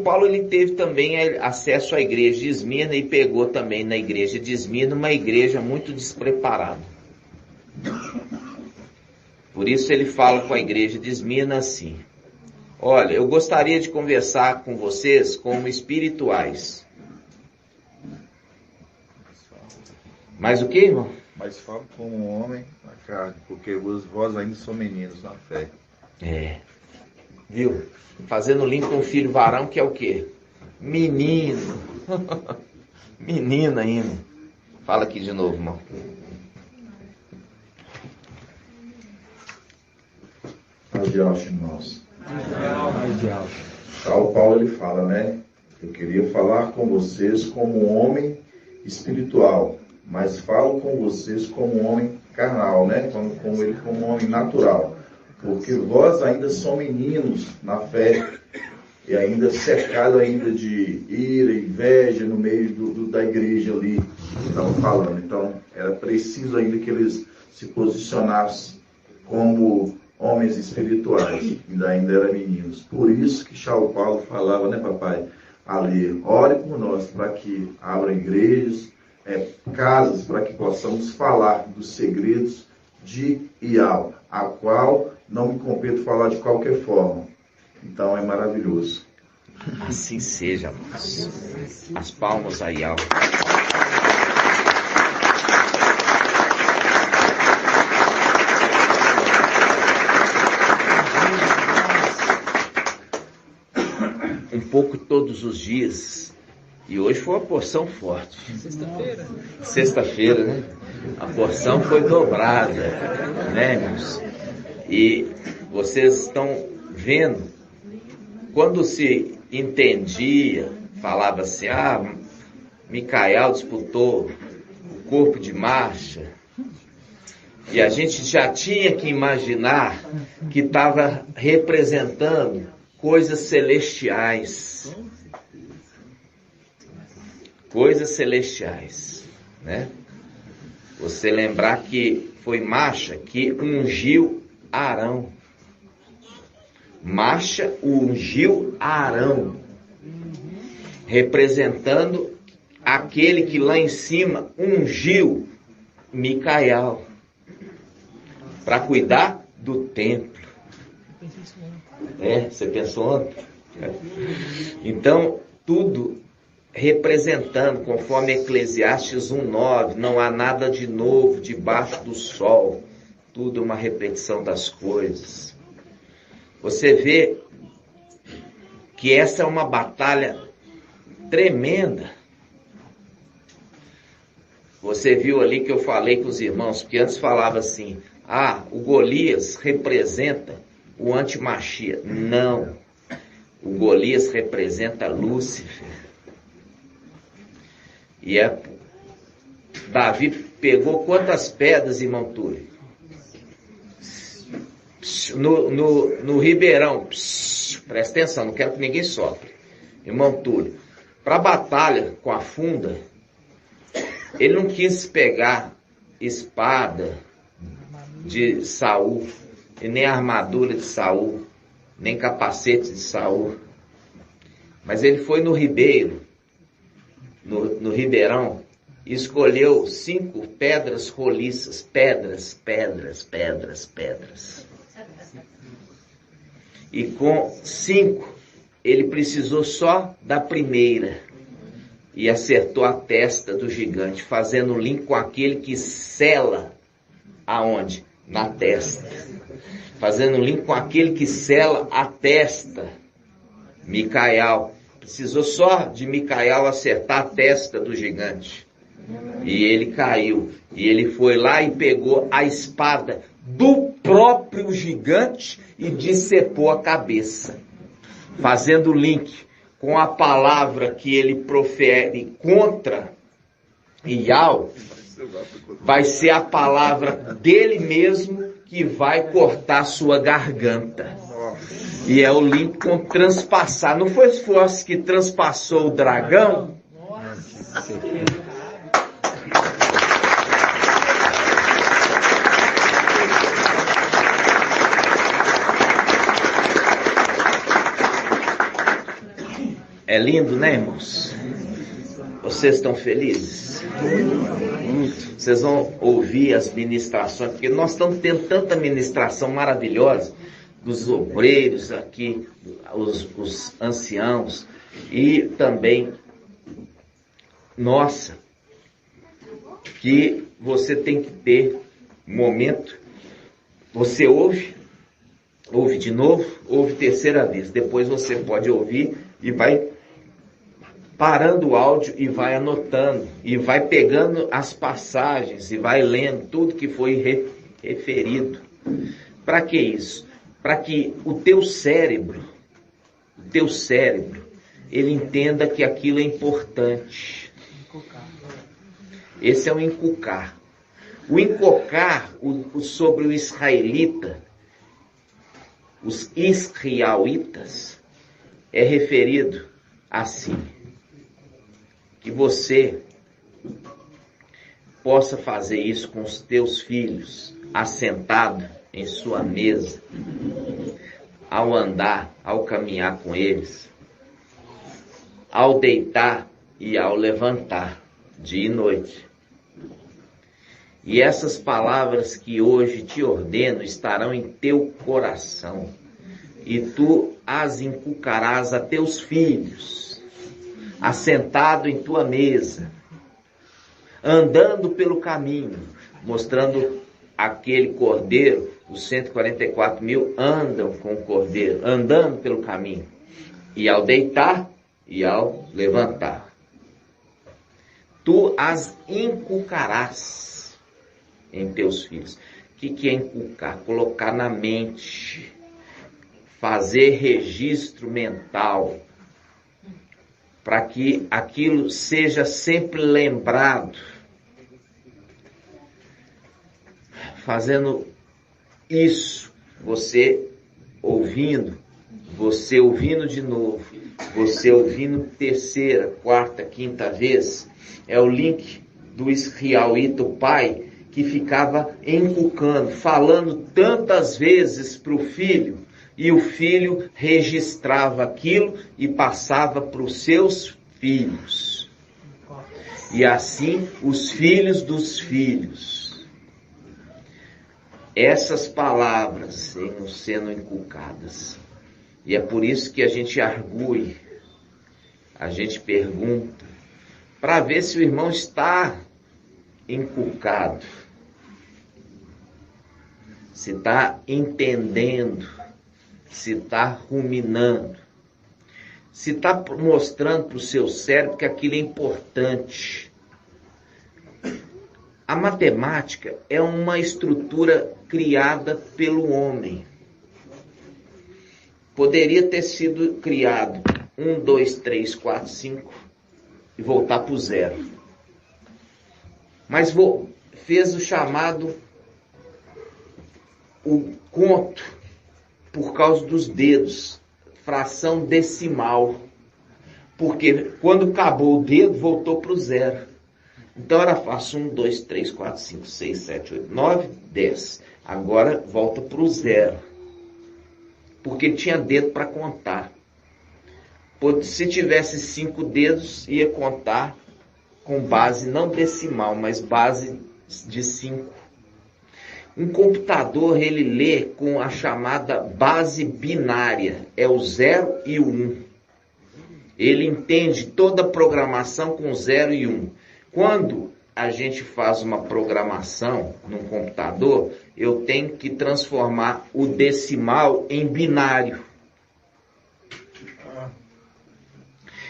Paulo ele teve também acesso à igreja de Esmirna e pegou também na igreja de Esmirna uma igreja muito despreparada. Por isso ele fala com a igreja de Esmirna assim: olha, eu gostaria de conversar com vocês como espirituais. Mas o que, irmão? Mas falo como um homem na carne, porque vós ainda são meninos na fé. Viu? Fazendo link com o filho varão, que é o quê? Menino. Menino ainda. Fala aqui de novo, irmão. Adiante, irmãos. O Paulo ele fala, né? Eu queria falar com vocês como um homem espiritual, mas falo com vocês como um homem carnal, né? Como ele como um homem natural. Porque vós ainda são meninos na fé e ainda cercado ainda de ira, inveja no meio da igreja ali que estavam falando. Então, era preciso ainda que eles se posicionassem como homens espirituais, ainda eram meninos. Por isso que Paulo falava, né, papai? Ali, ore por nós para que abram igrejas, casas, para que possamos falar dos segredos de Ial, a qual não me compete falar de qualquer forma. Então é maravilhoso. Assim seja, amados. As palmas a Ial. Um pouco todos os dias. E hoje foi uma porção forte. Sexta-feira, né? A porção foi dobrada, né, irmãos? E vocês estão vendo, quando se entendia, falava assim, Micael disputou o corpo de marcha, e a gente já tinha que imaginar que estava representando coisas celestiais. Coisas celestiais, né? Você lembrar que foi Marcha que ungiu Arão. Marcha ungiu Arão, representando aquele que lá em cima ungiu Micael para cuidar do templo. Você pensou ontem? Então, tudo representando, conforme Eclesiastes 1:9, não há nada de novo debaixo do sol, tudo uma repetição das coisas. Você vê que essa é uma batalha tremenda. Você viu ali que eu falei com os irmãos, porque antes falava assim, o Golias representa o antimachia. Não, o Golias representa Lúcifer. E Davi pegou quantas pedras, irmão Túlio? No Ribeirão. Presta atenção, não quero que ninguém sopre. Irmão Túlio, para a batalha com a funda, ele não quis pegar espada de Saul, e nem armadura de Saul, nem capacete de Saul. Mas ele foi no Ribeiro, no Ribeirão, e escolheu 5 pedras roliças, pedras. E com 5, ele precisou só da primeira, e acertou a testa do gigante, fazendo link com aquele que sela aonde? Na testa. Fazendo link com aquele que sela a testa, Micael. Precisou só de Micael acertar a testa do gigante. E ele caiu. E ele foi lá e pegou a espada do próprio gigante e decepou a cabeça. Fazendo link com a palavra que ele profere contra Ial, vai ser a palavra dele mesmo que vai cortar sua garganta. E é o link com transpassar. Não foi o Foz que transpassou o dragão? É lindo, né, irmãos? Vocês estão felizes? Vocês vão ouvir as ministrações, porque nós estamos tendo tanta ministração maravilhosa dos obreiros aqui, os anciãos, e também nossa, que você tem que ter momento, você ouve de novo, ouve terceira vez, depois você pode ouvir e vai parando o áudio e vai anotando, e vai pegando as passagens, e vai lendo tudo que foi referido. Para que isso? Para que o teu cérebro, ele entenda que aquilo é importante. Esse é o encucar. O encocar sobre o israelita, os israelitas, é referido assim: que você possa fazer isso com os teus filhos, assentado em sua mesa, ao andar, ao caminhar com eles, ao deitar e ao levantar, dia e noite. E essas palavras que hoje te ordeno estarão em teu coração, e tu as inculcarás a teus filhos, assentado em tua mesa, andando pelo caminho, mostrando aquele cordeiro. Os 144 mil andam com o cordeiro, andando pelo caminho, e ao deitar e ao levantar. Tu as inculcarás em teus filhos. O que é inculcar? Colocar na mente, fazer registro mental, para que aquilo seja sempre lembrado. Fazendo isso, você ouvindo de novo, você ouvindo terceira, quarta, quinta vez, é o link do israelita, o pai, que ficava encucando, falando tantas vezes para o filho, e o filho registrava aquilo e passava para os seus filhos. E assim, os filhos dos filhos. Essas palavras iam sendo inculcadas. E é por isso que a gente argui, a gente pergunta, para ver se o irmão está inculcado, se está entendendo, se está ruminando, se está mostrando para o seu cérebro que aquilo é importante. A matemática é uma estrutura criada pelo homem. Poderia ter sido criado 1, 2, 3, 4, 5 e voltar para o zero. Mas fez o chamado, o conto, por causa dos dedos, fração decimal. Porque quando acabou o dedo, voltou para o zero. Então era fácil: 1, 2, 3, 4, 5, 6, 7, 8, 9, 10. Agora volta para o zero. Porque tinha dedo para contar. Se tivesse 5 dedos, ia contar com base não decimal, mas base de 5. Um computador, ele lê com a chamada base binária. É o 0 e o 1. Ele entende toda a programação com 0 e 1. Quando a gente faz uma programação num computador, eu tenho que transformar o decimal em binário.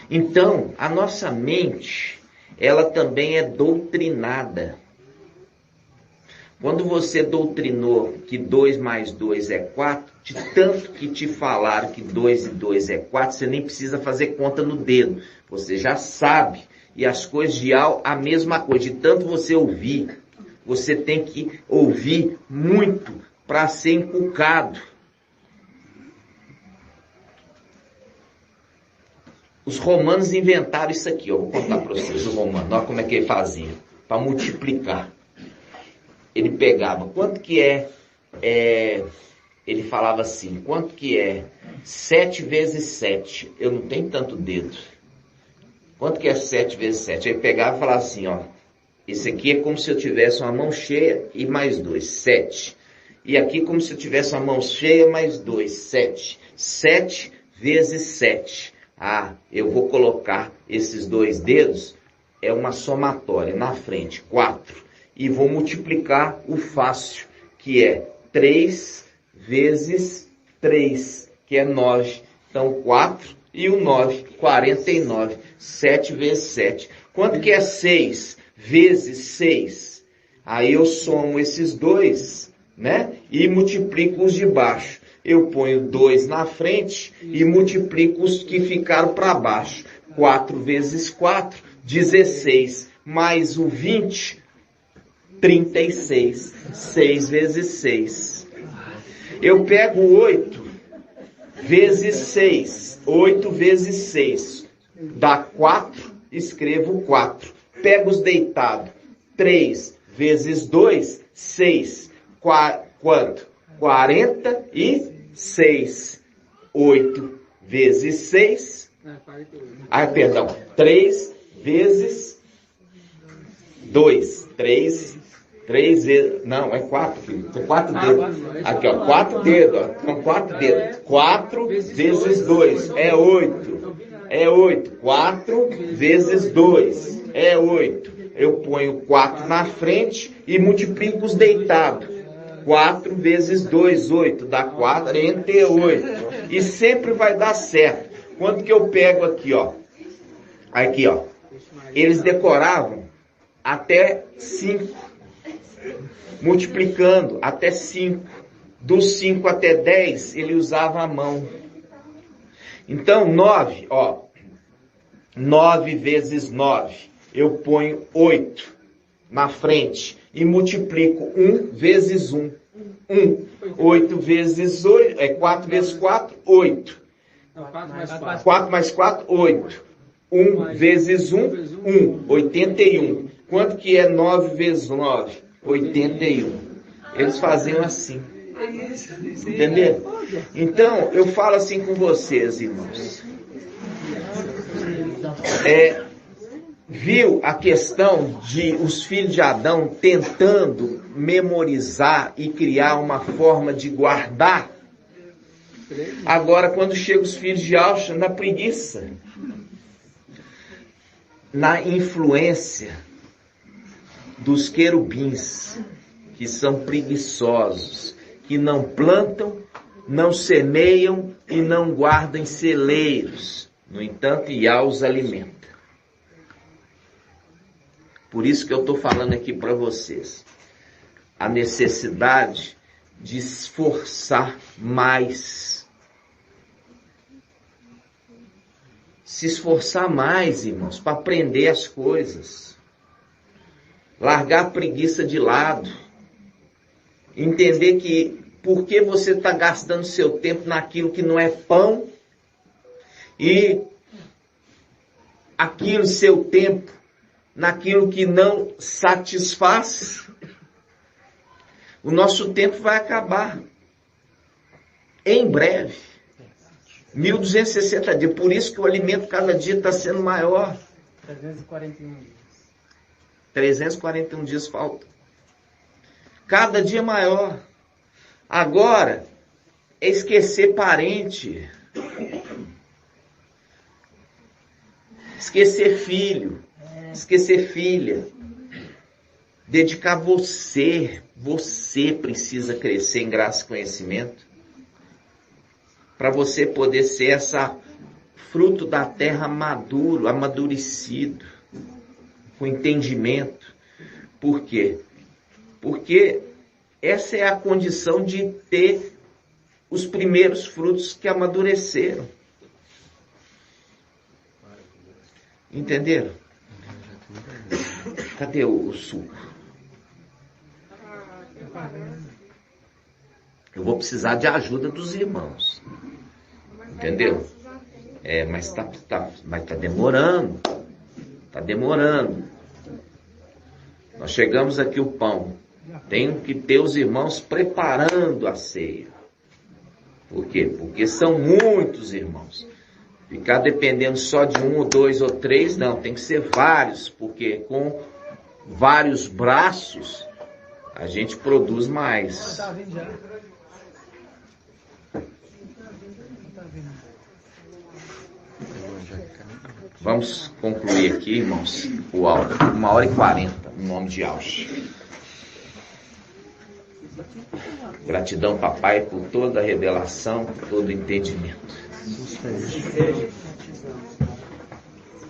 Então, a nossa mente, ela também é doutrinada. Quando você doutrinou que 2 mais 2 é 4, de tanto que te falaram que 2 e 2 é 4, você nem precisa fazer conta no dedo. Você já sabe. E as coisas de Al, a mesma coisa. De tanto você ouvir, você tem que ouvir muito para ser inculcado. Os romanos inventaram isso aqui, ó. Vou contar para vocês, o romano. Olha como é que ele fazia. Para multiplicar. Ele pegava, quanto que é... Ele falava assim, quanto que é 7 vezes 7? Eu não tenho tanto dedo. Quanto que é 7 vezes 7? Aí pegava e falava assim, ó. Esse aqui é como se eu tivesse uma mão cheia e mais 2, 7. E aqui como se eu tivesse uma mão cheia mais 2, 7. 7 vezes 7. Ah, eu vou colocar esses 2 dedos, é uma somatória, na frente, 4. E vou multiplicar o fácil, que é 3 vezes 3, que é 9. Então, 4 e o 9, 49. 7 vezes 7. Quanto que é 6 vezes 6? Aí eu somo esses 2, né? E multiplico os de baixo. Eu ponho 2 na frente e multiplico os que ficaram para baixo. 4 vezes 4, 16. Mais o 20, 36. 6 vezes 6. Eu pego 8 vezes 6. 8 vezes 6. Dá 4, escrevo 4. Pego os deitados. 3 vezes 2, 6. Quanto? 46. 8 vezes 6. Perdão. 3 vezes 2. 3 vezes... Não, é 4, filho. São 4 dedos. Aqui, ó. 4 dedos, ó. São 4 dedos. 4 vezes 2 é 8. É 8. 4 vezes 2 é 8. Eu ponho 4 na frente e multiplico os deitados. 4 vezes 2, 8. Dá 48. E sempre vai dar certo. Quanto que eu pego aqui, ó? Aqui, ó. Eles decoravam até 5. Multiplicando até 5. Dos 5 até 10, ele usava a mão. Então, 9, ó. 9 vezes 9. Eu ponho 8 na frente e multiplico 1 vezes 1. 1. 8 vezes 8, 4 vezes 4, 8. 4 mais 4, 8. 1 vezes 1, 1. 81. Quanto que é 9 vezes 9? 81. Eles faziam assim. Entendeu? Então, eu falo assim com vocês, irmãos. Viu a questão de os filhos de Adão tentando memorizar e criar uma forma de guardar? Agora, quando chegam os filhos de Alcha, na preguiça, na influência dos querubins, que são preguiçosos, que não plantam, não semeiam e não guardam em celeiros. No entanto, Iá os alimenta. Por isso que eu estou falando aqui para vocês. A necessidade de esforçar mais. Se esforçar mais, irmãos, para aprender as coisas. Largar a preguiça de lado. Entender que por que você está gastando seu tempo naquilo que não é pão e aquilo seu tempo naquilo que não satisfaz. O nosso tempo vai acabar em breve. 1260 dias. Por isso que o alimento cada dia está sendo maior. 341 dias. 341 dias falta. Cada dia maior. Agora, é esquecer parente. Esquecer filho. Esquecer filha. Dedicar você. Você precisa crescer em graça e conhecimento. Para você poder ser essa fruto da terra maduro, amadurecido. Com entendimento. Por quê? Porque essa é a condição de ter os primeiros frutos que amadureceram. Entenderam? Cadê o suco? Eu vou precisar de ajuda dos irmãos. Entendeu? Mas tá demorando. Tá demorando. Nós chegamos aqui o pão. Tenho que ter os irmãos preparando a ceia. Por quê? Porque são muitos irmãos. Ficar dependendo só de 1 ou 2 ou 3, não. Tem que ser vários, porque com vários braços a gente produz mais. Vamos concluir aqui, irmãos, o áudio. 1h40, no nome de Ausch. Gratidão, papai, por toda a revelação, por todo o entendimento.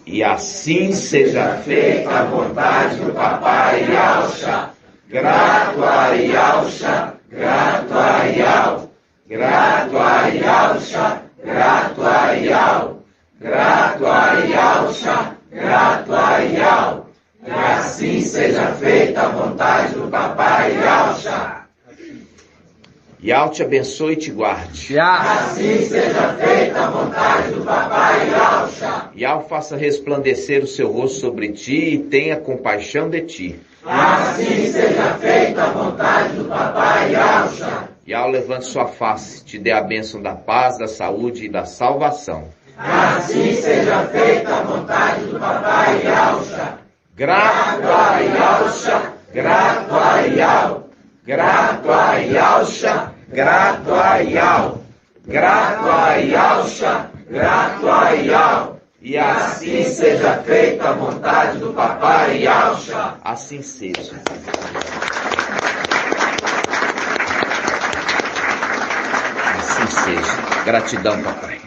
E assim seja feita a vontade do papai Yahusha. Grato a Yahusha, grato a Yahusha, grato a Yahusha, grato a Yahusha, grato a Yahusha, grato a Yahusha. E assim seja feita a vontade do papai Yahusha. Yahweh te abençoe e te guarde. Assim seja feita a vontade do papai Yahusha. Yahweh faça resplandecer o seu rosto sobre ti e tenha compaixão de ti. Assim seja feita a vontade do papai Yahusha. Yahweh levante sua face, te dê a bênção da paz, da saúde e da salvação. Assim seja feita a vontade do papai Yahusha. Grato a Yahusha, grato a Yahweh. Grato a Yahusha, grato a Yahweh. Grato a Yahusha, grato a Yahweh. E assim seja feita a vontade do papai Yahusha. Assim seja. Assim seja. Gratidão, papai.